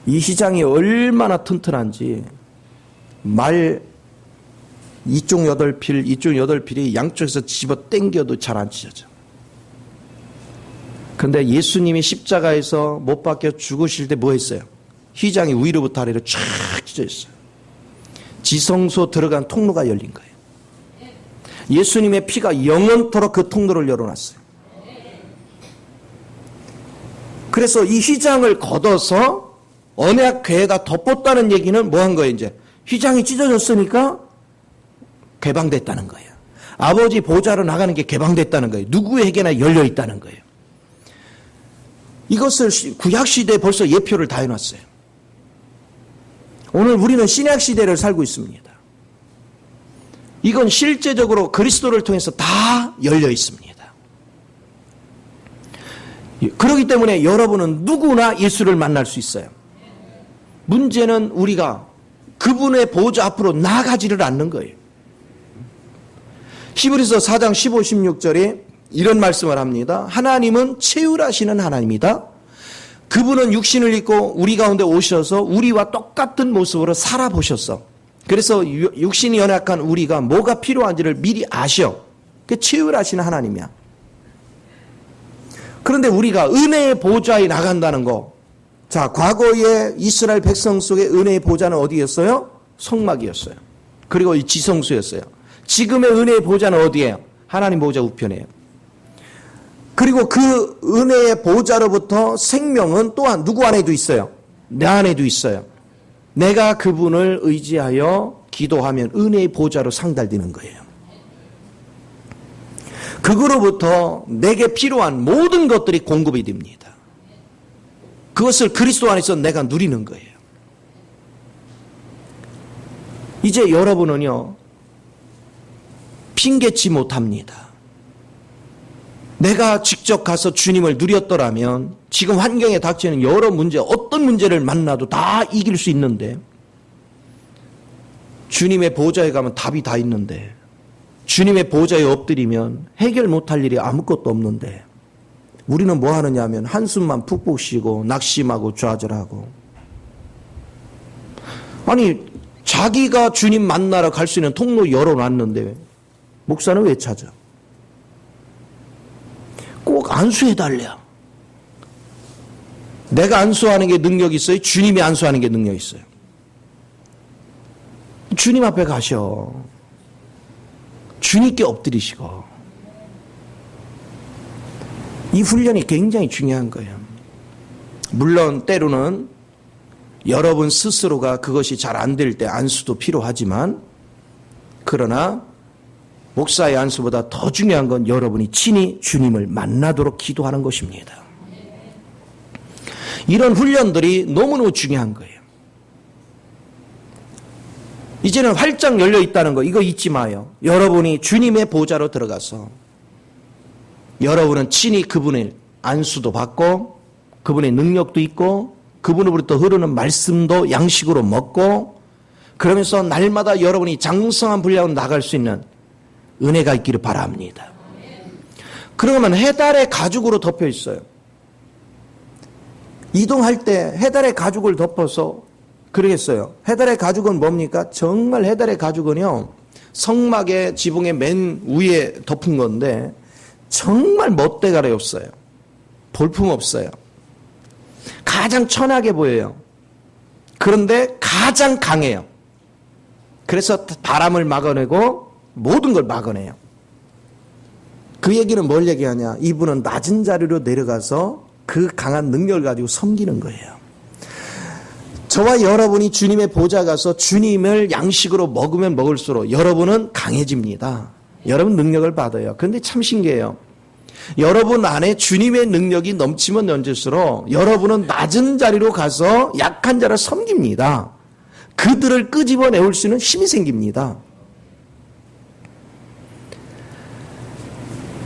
이 휘장이 얼마나 튼튼한지 말 이쪽 8필 이쪽 8필이 양쪽에서 집어 당겨도 잘 안 찢어져. 그런데 예수님이 십자가에서 못 박혀 죽으실 때 뭐 했어요? 휘장이 위로부터 아래로 쫙 찢어졌어요. 지성소 들어간 통로가 열린 거예요. 예수님의 피가 영원토록 그 통로를 열어놨어요. 그래서 이 휘장을 걷어서 언약궤에다 덮었다는 얘기는 뭐 한 거예요? 이제 휘장이 찢어졌으니까 개방됐다는 거예요. 아버지 보좌로 나가는 게 개방됐다는 거예요. 누구에게나 열려 있다는 거예요. 이것을 구약시대에 벌써 예표를 다 해놨어요. 오늘 우리는 신약시대를 살고 있습니다. 이건 실제적으로 그리스도를 통해서 다 열려 있습니다. 그렇기 때문에 여러분은 누구나 예수를 만날 수 있어요. 문제는 우리가 그분의 보좌 앞으로 나가지를 않는 거예요. 히브리서 4장 15, 16절에 이런 말씀을 합니다. 하나님은 채울하시는 하나님이다. 그분은 육신을 입고 우리 가운데 오셔서 우리와 똑같은 모습으로 살아보셨어. 그래서 육신이 연약한 우리가 뭐가 필요한지를 미리 아셔. 그게 채울하시는 하나님이야. 그런데 우리가 은혜의 보좌에 나간다는 거. 자, 과거에 이스라엘 백성 속에 은혜의 보좌는 어디였어요? 성막이었어요. 그리고 이 지성소였어요. 지금의 은혜의 보좌는 어디예요? 하나님 보좌 우편이에요. 그리고 그 은혜의 보좌로부터 생명은 또한 누구 안에도 있어요? 내 안에도 있어요. 내가 그분을 의지하여 기도하면 은혜의 보좌로 상달되는 거예요. 그거로부터 내게 필요한 모든 것들이 공급이 됩니다. 그것을 그리스도 안에서 내가 누리는 거예요. 이제 여러분은요, 핑계치 못합니다. 내가 직접 가서 주님을 누렸더라면 지금 환경에 닥치는 여러 문제, 어떤 문제를 만나도 다 이길 수 있는데, 주님의 보좌에 가면 답이 다 있는데, 주님의 보좌에 엎드리면 해결 못할 일이 아무것도 없는데, 우리는 뭐 하느냐 하면 한숨만 푹푹 쉬고 낙심하고 좌절하고. 아니, 자기가 주님 만나러 갈 수 있는 통로 열어놨는데 목사는 왜 찾아? 꼭 안수해달래. 내가 안수하는 게 능력이 있어요? 주님이 안수하는 게 능력이 있어요? 주님 앞에 가셔. 주님께 엎드리시고. 이 훈련이 굉장히 중요한 거예요. 물론 때로는 여러분 스스로가 그것이 잘 안 될 때 안수도 필요하지만, 그러나 목사의 안수보다 더 중요한 건 여러분이 친히 주님을 만나도록 기도하는 것입니다. 이런 훈련들이 너무너무 중요한 거예요. 이제는 활짝 열려 있다는 거, 이거 잊지 마요. 여러분이 주님의 보좌로 들어가서 여러분은 친히 그분의 안수도 받고 그분의 능력도 있고 그분으로부터 흐르는 말씀도 양식으로 먹고, 그러면서 날마다 여러분이 장성한 분량으로 나갈 수 있는 은혜가 있기를 바랍니다. 그러면 해달의 가죽으로 덮여 있어요. 이동할 때 해달의 가죽을 덮어서 그러겠어요. 해달의 가죽은 뭡니까? 정말 해달의 가죽은요, 성막의 지붕의 맨 위에 덮은 건데 정말 멋대가리 없어요. 볼품 없어요. 가장 천하게 보여요. 그런데 가장 강해요. 그래서 바람을 막아내고 모든 걸 막아내요. 그 얘기는 뭘 얘기하냐? 이분은 낮은 자리로 내려가서 그 강한 능력을 가지고 섬기는 거예요. 저와 여러분이 주님의 보좌 가서 주님을 양식으로 먹으면 먹을수록 여러분은 강해집니다. 여러분 능력을 받아요. 그런데 참 신기해요. 여러분 안에 주님의 능력이 넘치면 넘칠수록 여러분은 낮은 자리로 가서 약한 자를 섬깁니다. 그들을 끄집어내올 수 있는 힘이 생깁니다.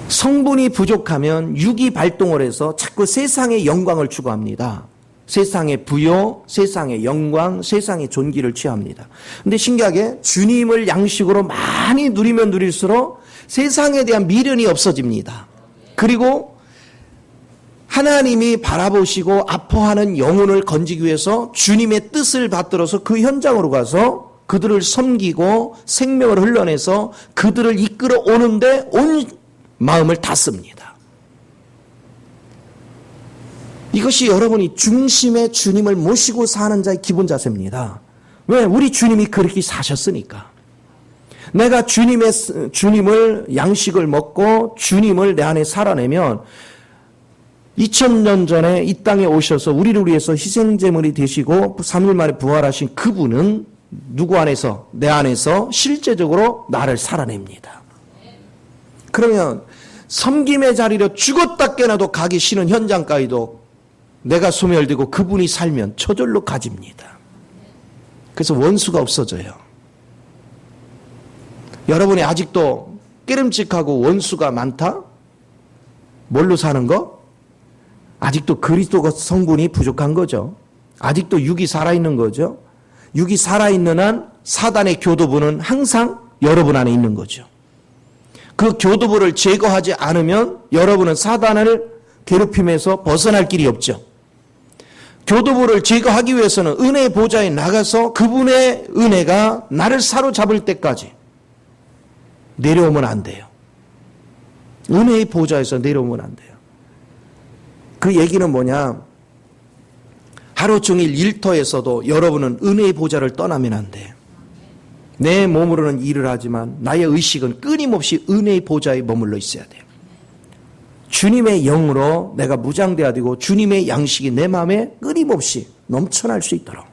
성분이 부족하면 육이 발동을 해서 자꾸 세상의 영광을 추구합니다. 세상의 부요, 세상의 영광, 세상의 존귀를 취합니다. 근데 신기하게 주님을 양식으로 많이 누리면 누릴수록 세상에 대한 미련이 없어집니다. 그리고 하나님이 바라보시고 아파하는 영혼을 건지기 위해서 주님의 뜻을 받들어서 그 현장으로 가서 그들을 섬기고 생명을 흘러내서 그들을 이끌어 오는데 온 마음을 다 씁니다. 이것이 여러분이 중심의 주님을 모시고 사는 자의 기본 자세입니다. 왜? 우리 주님이 그렇게 사셨으니까. 내가 주님을 양식을 먹고 주님을 내 안에 살아내면 2000년 전에 이 땅에 오셔서 우리를 위해서 희생제물이 되시고 3일 만에 부활하신 그분은 누구 안에서? 내 안에서 실제적으로 나를 살아냅니다. 그러면 섬김의 자리로 죽었다 깨나도 가기 싫은 현장까지도 내가 소멸되고 그분이 살면 저절로 가집니다. 그래서 원수가 없어져요. 여러분이 아직도 깨름직하고 원수가 많다? 뭘로 사는 거? 아직도 그리스도 성분이 부족한 거죠. 아직도 육이 살아있는 거죠. 육이 살아있는 한 사단의 교도부는 항상 여러분 안에 있는 거죠. 그 교도부를 제거하지 않으면 여러분은 사단을 괴롭힘에서 벗어날 길이 없죠. 교도부를 제거하기 위해서는 은혜의 보좌에 나가서 그분의 은혜가 나를 사로잡을 때까지 내려오면 안 돼요. 은혜의 보좌에서 내려오면 안 돼요. 그 얘기는 뭐냐? 하루 종일 일터에서도 여러분은 은혜의 보좌를 떠나면 안 돼요. 내 몸으로는 일을 하지만 나의 의식은 끊임없이 은혜의 보좌에 머물러 있어야 돼요. 주님의 영으로 내가 무장돼야 되고 주님의 양식이 내 마음에 끊임없이 넘쳐날 수 있도록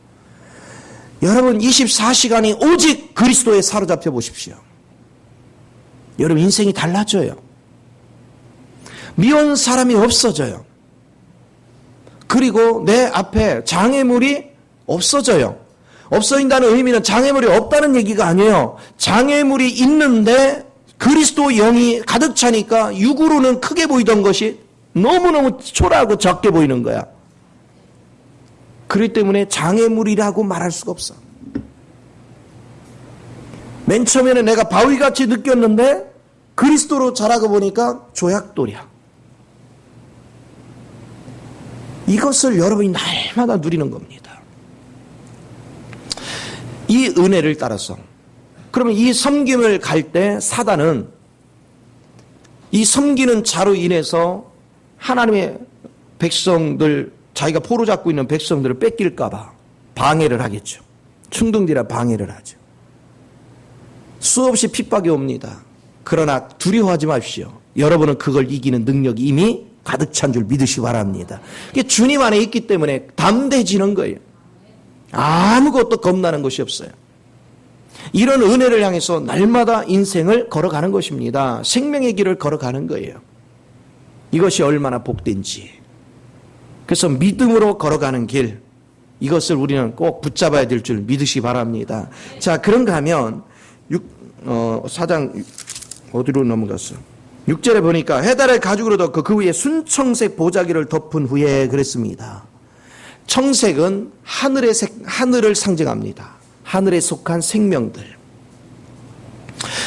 여러분 24시간이 오직 그리스도에 사로잡혀 보십시오. 여러분 인생이 달라져요. 미운 사람이 없어져요. 그리고 내 앞에 장애물이 없어져요. 없어진다는 의미는 장애물이 없다는 얘기가 아니에요. 장애물이 있는데 그리스도 영이 가득 차니까 육으로는 크게 보이던 것이 너무너무 초라하고 적게 보이는 거야. 그렇기 때문에 장애물이라고 말할 수가 없어. 맨 처음에는 내가 바위같이 느꼈는데 그리스도로 자라고 보니까 조약돌이야. 이것을 여러분이 날마다 누리는 겁니다. 이 은혜를 따라서 그러면 이 섬김을 갈 때 사단은 이 섬기는 자로 인해서 하나님의 백성들 자기가 포로 잡고 있는 백성들을 뺏길까 봐 방해를 하겠죠. 충동들이라 방해를 하죠. 수없이 핍박이 옵니다. 그러나 두려워하지 마십시오. 여러분은 그걸 이기는 능력이 이미 가득 찬 줄 믿으시기 바랍니다. 이게 주님 안에 있기 때문에 담대해지는 거예요. 아무것도 겁나는 것이 없어요. 이런 은혜를 향해서 날마다 인생을 걸어가는 것입니다. 생명의 길을 걸어가는 거예요. 이것이 얼마나 복된지. 그래서 믿음으로 걸어가는 길, 이것을 우리는 꼭 붙잡아야 될 줄 믿으시기 바랍니다. 자, 그런가 하면 4장 어디로 넘어갔어? 6절에 보니까 해달의 가죽으로 덮고 그 위에 순청색 보자기를 덮은 후에 그랬습니다. 청색은 하늘을 상징합니다. 하늘에 속한 생명들.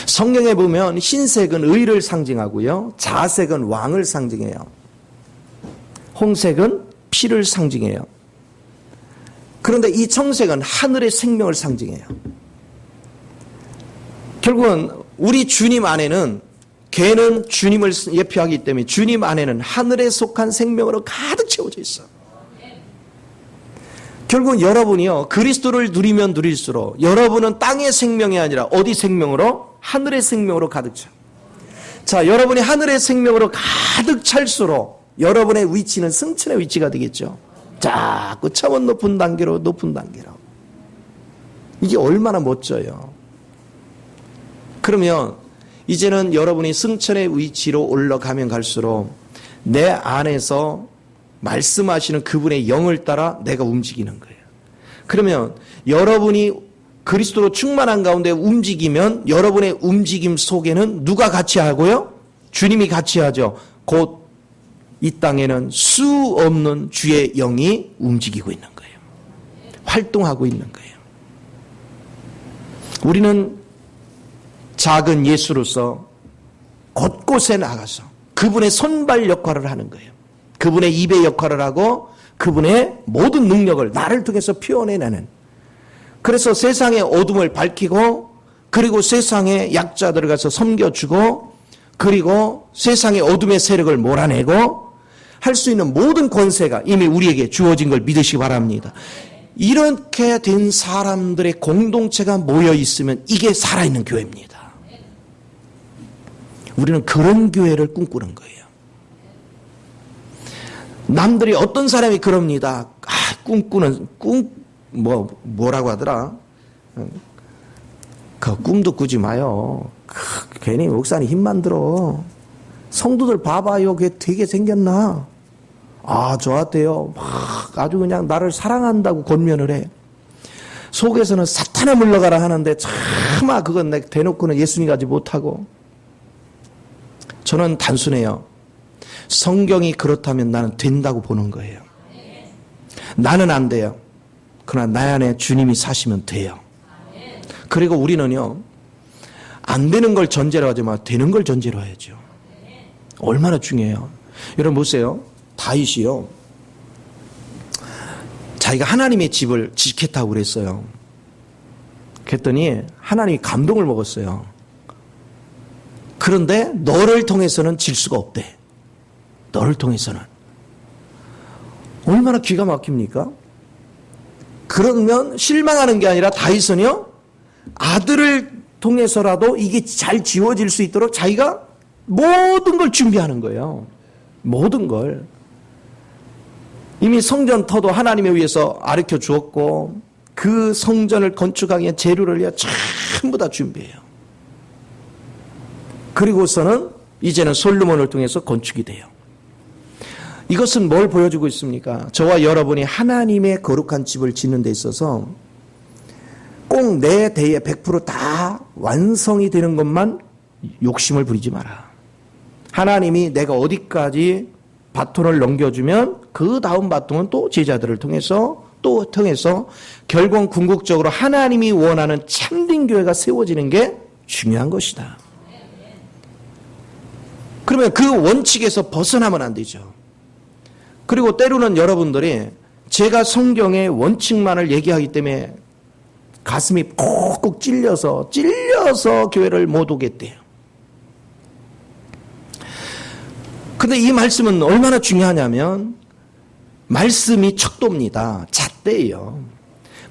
성경에 보면 흰색은 의를 상징하고요. 자색은 왕을 상징해요. 홍색은 피를 상징해요. 그런데 이 청색은 하늘의 생명을 상징해요. 결국은 우리 주님 안에는 걔는 주님을 예표하기 때문에 주님 안에는 하늘에 속한 생명으로 가득 채워져 있어. 결국은 여러분이요 그리스도를 누리면 누릴수록 여러분은 땅의 생명이 아니라 어디 생명으로? 하늘의 생명으로 가득 차. 자, 여러분이 하늘의 생명으로 가득 찰수록 여러분의 위치는 승천의 위치가 되겠죠. 자꾸 차원 높은 단계로 이게 얼마나 멋져요. 그러면 이제는 여러분이 승천의 위치로 올라가면 갈수록 내 안에서 말씀하시는 그분의 영을 따라 내가 움직이는 거예요. 그러면 여러분이 그리스도로 충만한 가운데 움직이면 여러분의 움직임 속에는 누가 같이 하고요? 주님이 같이 하죠. 곧 이 땅에는 수 없는 주의 영이 움직이고 있는 거예요. 활동하고 있는 거예요. 우리는 작은 예수로서 곳곳에 나가서 그분의 손발 역할을 하는 거예요. 그분의 입의 역할을 하고 그분의 모든 능력을 나를 통해서 표현해내는. 그래서 세상의 어둠을 밝히고 그리고 세상의 약자들을 가서 섬겨주고 그리고 세상의 어둠의 세력을 몰아내고 할 수 있는 모든 권세가 이미 우리에게 주어진 걸 믿으시기 바랍니다. 이렇게 된 사람들의 공동체가 모여 있으면 이게 살아있는 교회입니다. 우리는 그런 교회를 꿈꾸는 거예요. 남들이 어떤 사람이 그럽니다. 뭐라고 하더라. 그 꿈도 꾸지 마요. 괜히 목사님 힘만 들어. 성도들 봐봐요. 그게 되게 생겼나? 저한테요. 막 아주 그냥 나를 사랑한다고 권면을 해. 속에서는 사탄아 물러가라 하는데 차마 그건 내가 대놓고는 예수님 가지 못하고. 저는 단순해요. 성경이 그렇다면 나는 된다고 보는 거예요. 나는 안 돼요. 그러나 나 안에 주님이 사시면 돼요. 그리고 우리는요, 안 되는 걸 전제로 하지 마. 되는 걸 전제로 해야죠. 얼마나 중요해요. 여러분 보세요. 다윗이요. 자기가 하나님의 집을 지켰다고 그랬어요. 그랬더니 하나님이 감동을 먹었어요. 그런데 너를 통해서는 질 수가 없대. 너를 통해서는. 얼마나 기가 막힙니까? 그러면 실망하는 게 아니라 다윗은요, 아들을 통해서라도 이게 잘 지워질 수 있도록 자기가 모든 걸 준비하는 거예요. 모든 걸. 이미 성전 터도 하나님에 의해서 가르쳐 주었고, 그 성전을 건축하기 위한 재료를 위해 전부 다 준비해요. 그리고서는 이제는 솔로몬을 통해서 건축이 돼요. 이것은 뭘 보여주고 있습니까? 저와 여러분이 하나님의 거룩한 집을 짓는 데 있어서 꼭 내 대에 100% 완성이 되는 것만 욕심을 부리지 마라. 하나님이 내가 어디까지 바톤을 넘겨주면 그 다음 바톤은 또 제자들을 통해서 결국 궁극적으로 하나님이 원하는 참된 교회가 세워지는 게 중요한 것이다. 그러면 그 원칙에서 벗어나면 안 되죠. 그리고 때로는 여러분들이 제가 성경의 원칙만을 얘기하기 때문에 가슴이 콕콕 찔려서 교회를 못 오겠대요. 근데 이 말씀은 얼마나 중요하냐면 말씀이 척도입니다. 잣대예요.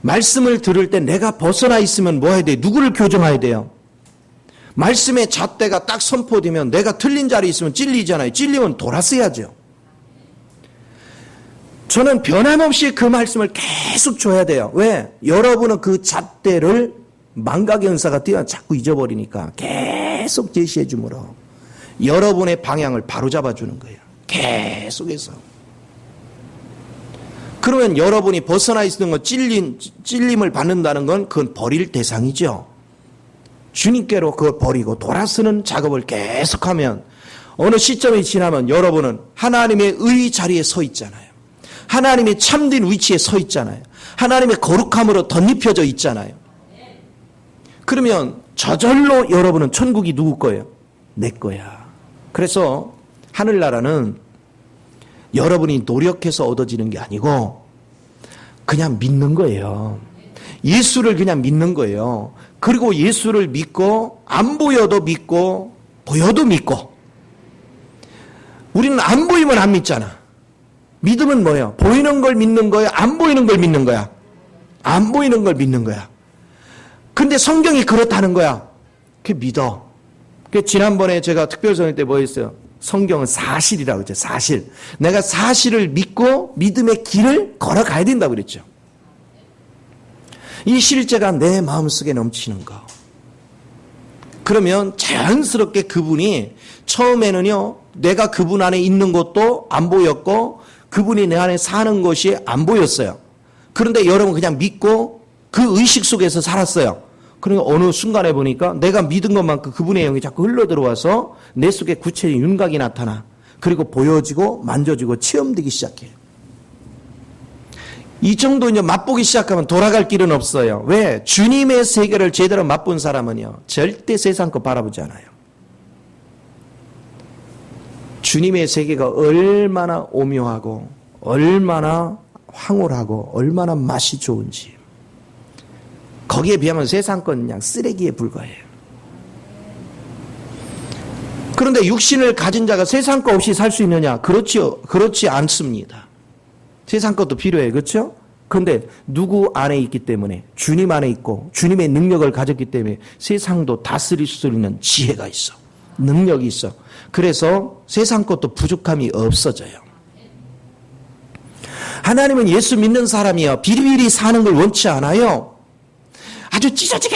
말씀을 들을 때 내가 벗어나 있으면 뭐 해야 돼요? 누구를 교정해야 돼요? 말씀의 잣대가 딱 선포되면 내가 틀린 자리에 있으면 찔리잖아요. 찔리면 돌아서야죠. 저는 변함없이 그 말씀을 계속 줘야 돼요. 왜? 여러분은 그 잣대를 망각의 은사가 뛰어 자꾸 잊어버리니까 계속 제시해 주므로 여러분의 방향을 바로잡아 주는 거예요. 계속해서. 그러면 여러분이 벗어나 있는 건 찔림을 받는다는 건 그건 버릴 대상이죠. 주님께로 그걸 버리고 돌아서는 작업을 계속하면 어느 시점이 지나면 여러분은 하나님의 의 자리에 서 있잖아요. 하나님의 참된 위치에 서 있잖아요. 하나님의 거룩함으로 덧입혀져 있잖아요. 그러면 저절로 여러분은 천국이 누구 거예요? 내 거야. 그래서 하늘나라는 여러분이 노력해서 얻어지는 게 아니고 그냥 믿는 거예요. 예수를 그냥 믿는 거예요. 그리고 예수를 믿고 안 보여도 믿고 보여도 믿고. 우리는 안 보이면 안 믿잖아. 믿음은 뭐예요? 보이는 걸 믿는 거야? 안 보이는 걸 믿는 거야? 안 보이는 걸 믿는 거야. 근데 성경이 그렇다는 거야. 그게 믿어. 지난번에 제가 특별선언 때 뭐 했어요? 성경은 사실이라고 했죠. 사실. 내가 사실을 믿고 믿음의 길을 걸어가야 된다고 그랬죠. 이 실제가 내 마음속에 넘치는 거. 그러면 자연스럽게 그분이 처음에는요, 내가 그분 안에 있는 것도 안 보였고 그분이 내 안에 사는 것이 안 보였어요. 그런데 여러분 그냥 믿고 그 의식 속에서 살았어요. 그러니까 어느 순간에 보니까 내가 믿은 것만큼 그분의 영이 자꾸 흘러들어와서 내 속에 구체적인 윤곽이 나타나. 그리고 보여지고 만져지고 체험되기 시작해요. 이 정도 이제 맛보기 시작하면 돌아갈 길은 없어요. 왜? 주님의 세계를 제대로 맛본 사람은요, 절대 세상 거 바라보지 않아요. 주님의 세계가 얼마나 오묘하고 얼마나 황홀하고 얼마나 맛이 좋은지, 거기에 비하면 세상 건 그냥 쓰레기에 불과해요. 그런데 육신을 가진 자가 세상 거 없이 살 수 있느냐? 그렇지 않습니다. 세상 것도 필요해. 그렇죠? 그런데 누구 안에 있기 때문에, 주님 안에 있고 주님의 능력을 가졌기 때문에 세상도 다스릴 수 있는 지혜가 있어. 능력이 있어. 그래서 세상 것도 부족함이 없어져요. 하나님은 예수 믿는 사람이요, 비리비리 사는 걸 원치 않아요. 아주 찢어지게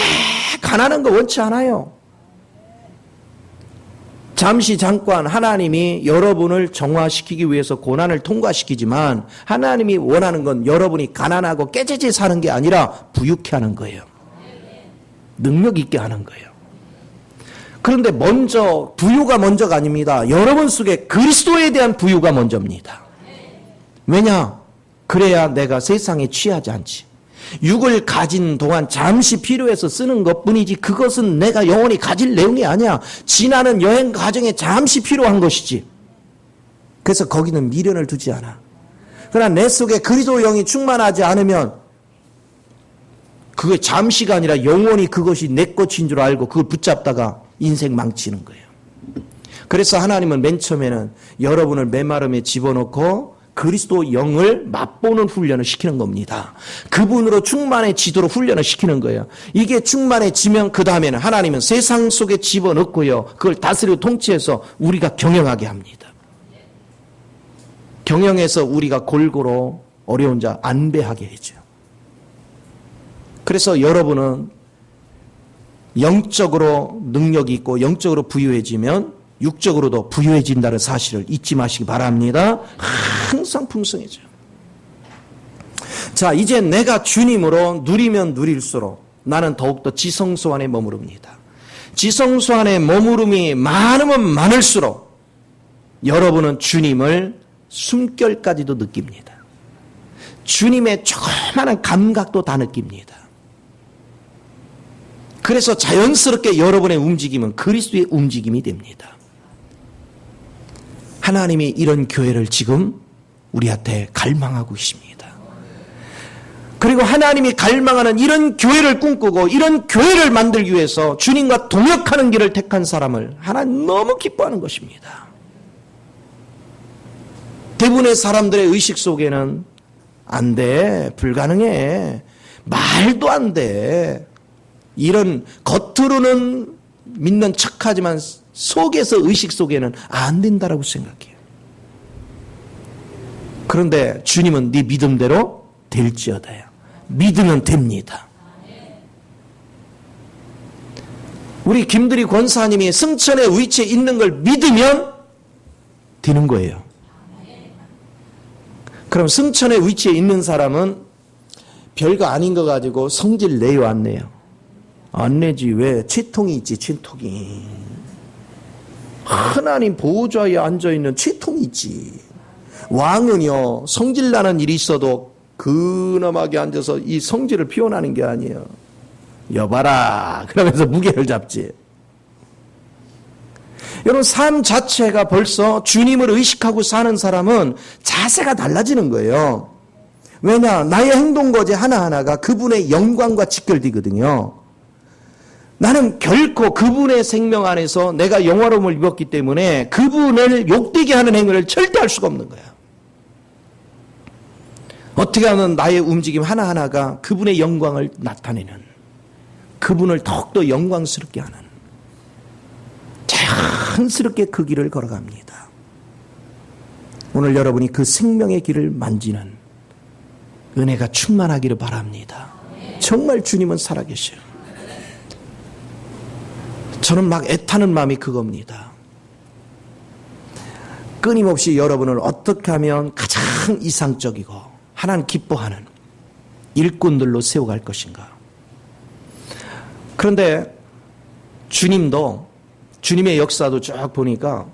가난한 거 원치 않아요. 잠시 잠깐 하나님이 여러분을 정화시키기 위해서 고난을 통과시키지만 하나님이 원하는 건 여러분이 가난하고 깨지지 사는 게 아니라 부유케 하는 거예요. 능력 있게 하는 거예요. 그런데 먼저 부유가 먼저가 아닙니다. 여러분 속에 그리스도에 대한 부유가 먼저입니다. 왜냐? 그래야 내가 세상에 취하지 않지. 육을 가진 동안 잠시 필요해서 쓰는 것뿐이지 그것은 내가 영원히 가질 내용이 아니야. 지나는 여행 과정에 잠시 필요한 것이지. 그래서 거기는 미련을 두지 않아. 그러나 내 속에 그리스도 영이 충만하지 않으면 그게 잠시가 아니라 영원히 그것이 내 것인 줄 알고 그걸 붙잡다가 인생 망치는 거예요. 그래서 하나님은 맨 처음에는 여러분을 메마름에 집어넣고 그리스도 영을 맛보는 훈련을 시키는 겁니다. 그분으로 충만해지도록 훈련을 시키는 거예요. 이게 충만해지면 그 다음에는 하나님은 세상 속에 집어넣고요, 그걸 다스리고 통치해서 우리가 경영하게 합니다. 경영해서 우리가 골고루 어려운 자 안배하게 해줘요. 그래서 여러분은 영적으로 능력이 있고 영적으로 부유해지면 육적으로도 부유해진다는 사실을 잊지 마시기 바랍니다. 항상 풍성해져요. 자, 이제 내가 주님으로 누리면 누릴수록 나는 더욱더 지성소 안에 머무릅니다. 지성소 안에 머무름이 많으면 많을수록 여러분은 주님을 숨결까지도 느낍니다. 주님의 조그마한 감각도 다 느낍니다. 그래서 자연스럽게 여러분의 움직임은 그리스도의 움직임이 됩니다. 하나님이 이런 교회를 지금 우리한테 갈망하고 계십니다. 그리고 하나님이 갈망하는 이런 교회를 꿈꾸고 이런 교회를 만들기 위해서 주님과 동역하는 길을 택한 사람을 하나님 너무 기뻐하는 것입니다. 대부분의 사람들의 의식 속에는 안 돼, 불가능해, 말도 안 돼, 이런 겉으로는 믿는 척하지만 속에서 의식 속에는 안 된다라고 생각해요. 그런데 주님은 네 믿음대로 될지어다요. 믿으면 됩니다. 우리 김두리 권사님이 승천의 위치에 있는 걸 믿으면 되는 거예요. 그럼 승천의 위치에 있는 사람은 별거 아닌 거 가지고 성질 내요, 안 내요? 안 내지. 왜? 채통이 있지, 채통이. 하나님 보호자에 앉아있는 채통이 있지. 왕은요, 성질나는 일이 있어도 근엄하게 앉아서 이 성질을 표현하는 게 아니에요. 여봐라 그러면서 무게를 잡지. 여러분, 삶 자체가 벌써 주님을 의식하고 사는 사람은 자세가 달라지는 거예요. 왜냐? 나의 행동 거지 하나하나가 그분의 영광과 직결되거든요. 나는 결코 그분의 생명 안에서 내가 영화로움을 입었기 때문에 그분을 욕되게 하는 행위를 절대 할 수가 없는 거야. 어떻게 하면 나의 움직임 하나하나가 그분의 영광을 나타내는, 그분을 더욱더 영광스럽게 하는, 자연스럽게 그 길을 걸어갑니다. 오늘 여러분이 그 생명의 길을 만지는 은혜가 충만하기를 바랍니다. 정말 주님은 살아계셔요. 저는 막 애타는 마음이 그겁니다. 끊임없이 여러분을 어떻게 하면 가장 이상적이고 하나님 기뻐하는 일꾼들로 세워갈 것인가. 그런데 주님도, 주님의 역사도 쭉 보니까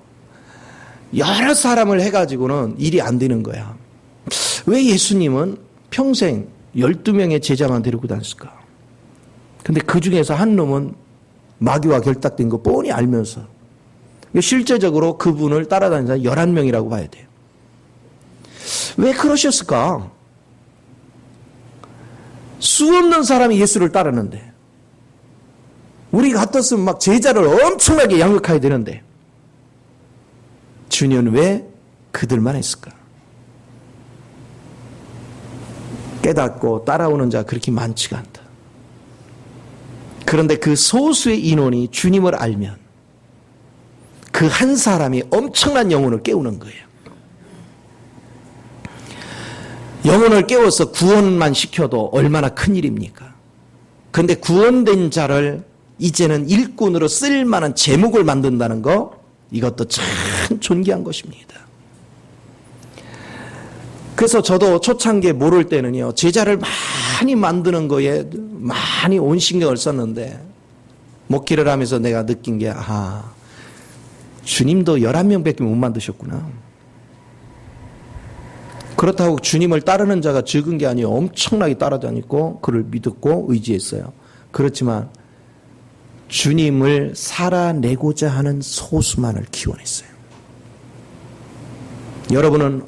여러 사람을 해가지고는 일이 안 되는 거야. 왜 예수님은 평생 12명의 제자만 데리고 다녔을까? 근데 그 중에서 한 놈은 마귀와 결탁된 거 뻔히 알면서 실제적으로 그분을 따라다니는 사람이 11명이라고 봐야 돼요. 왜 그러셨을까? 수없는 사람이 예수를 따르는데 우리 같았으면 막 제자를 엄청나게 양육해야 되는데 주님은 왜 그들만 했을까? 깨닫고 따라오는 자가 그렇게 많지가 않다. 그런데 그 소수의 인원이 주님을 알면 그 한 사람이 엄청난 영혼을 깨우는 거예요. 영혼을 깨워서 구원만 시켜도 얼마나 큰일입니까? 그런데 구원된 자를 이제는 일꾼으로 쓸만한 제목을 만든다는 거, 이것도 참 존귀한 것입니다. 그래서 저도 초창기에 모를 때는요, 제자를 많이 만드는 거에 많이 온 신경을 썼는데, 목회를 하면서 내가 느낀 게, 주님도 11명밖에 못 만드셨구나. 그렇다고 주님을 따르는 자가 적은 게 아니에요. 엄청나게 따라다니고 그를 믿었고 의지했어요. 그렇지만 주님을 살아내고자 하는 소수만을 기원했어요. 여러분은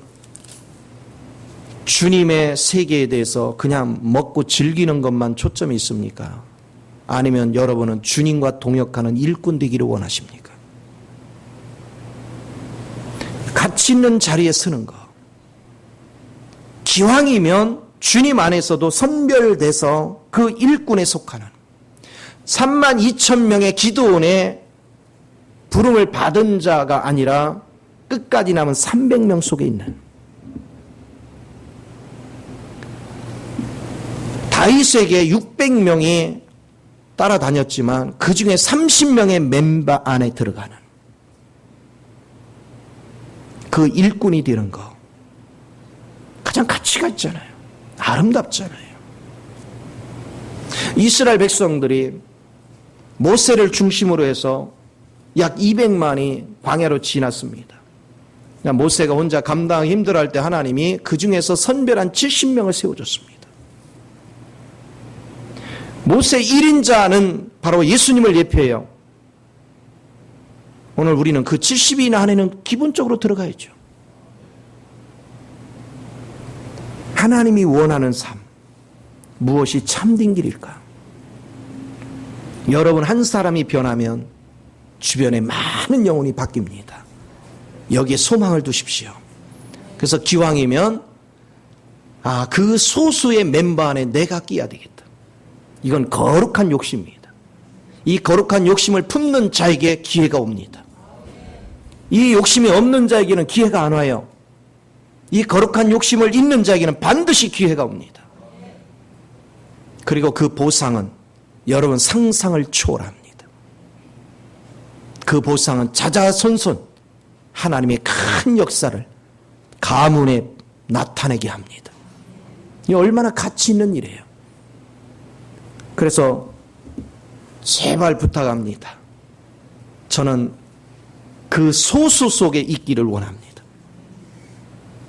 주님의 세계에 대해서 그냥 먹고 즐기는 것만 초점이 있습니까? 아니면 여러분은 주님과 동역하는 일꾼 되기를 원하십니까? 가치 있는 자리에 서는 것. 기왕이면 주님 안에서도 선별돼서 그 일꾼에 속하는 32,000명의 기도원의 부름을 받은 자가 아니라 끝까지 남은 300명 속에 있는, 다윗에게 600명이 따라다녔지만 그 중에 30명의 멤버 안에 들어가는 그 일꾼이 되는 거, 가장 가치가 있잖아요. 아름답잖아요. 이스라엘 백성들이 모세를 중심으로 해서 약 200만이 광야로 지났습니다. 모세가 혼자 감당하기 힘들어할 때 하나님이 그 중에서 선별한 70명을 세워줬습니다. 모세 1인자는 바로 예수님을 예표해요. 오늘 우리는 그 70인 안에는 기본적으로 들어가야죠. 하나님이 원하는 삶, 무엇이 참된 길일까? 여러분, 한 사람이 변하면 주변에 많은 영혼이 바뀝니다. 여기에 소망을 두십시오. 그래서 기왕이면 그 소수의 멤버 안에 내가 끼어야 되겠다. 이건 거룩한 욕심입니다. 이 거룩한 욕심을 품는 자에게 기회가 옵니다. 이 욕심이 없는 자에게는 기회가 안 와요. 이 거룩한 욕심을 있는 자에게는 반드시 기회가 옵니다. 그리고 그 보상은 여러분 상상을 초월합니다. 그 보상은 자자손손 하나님의 큰 역사를 가문에 나타내게 합니다. 이 얼마나 가치 있는 일이에요. 그래서 제발 부탁합니다. 저는 그 소수 속에 있기를 원합니다.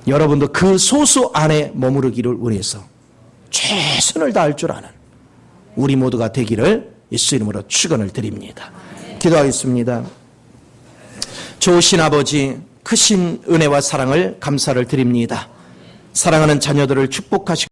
여러분도 그 소수 안에 머무르기를 원해서 최선을 다할 줄 아는 우리 모두가 되기를 예수 이름으로 축원을 드립니다. 기도하겠습니다. 좋으신 아버지, 크신 은혜와 사랑을 감사를 드립니다. 사랑하는 자녀들을 축복하시고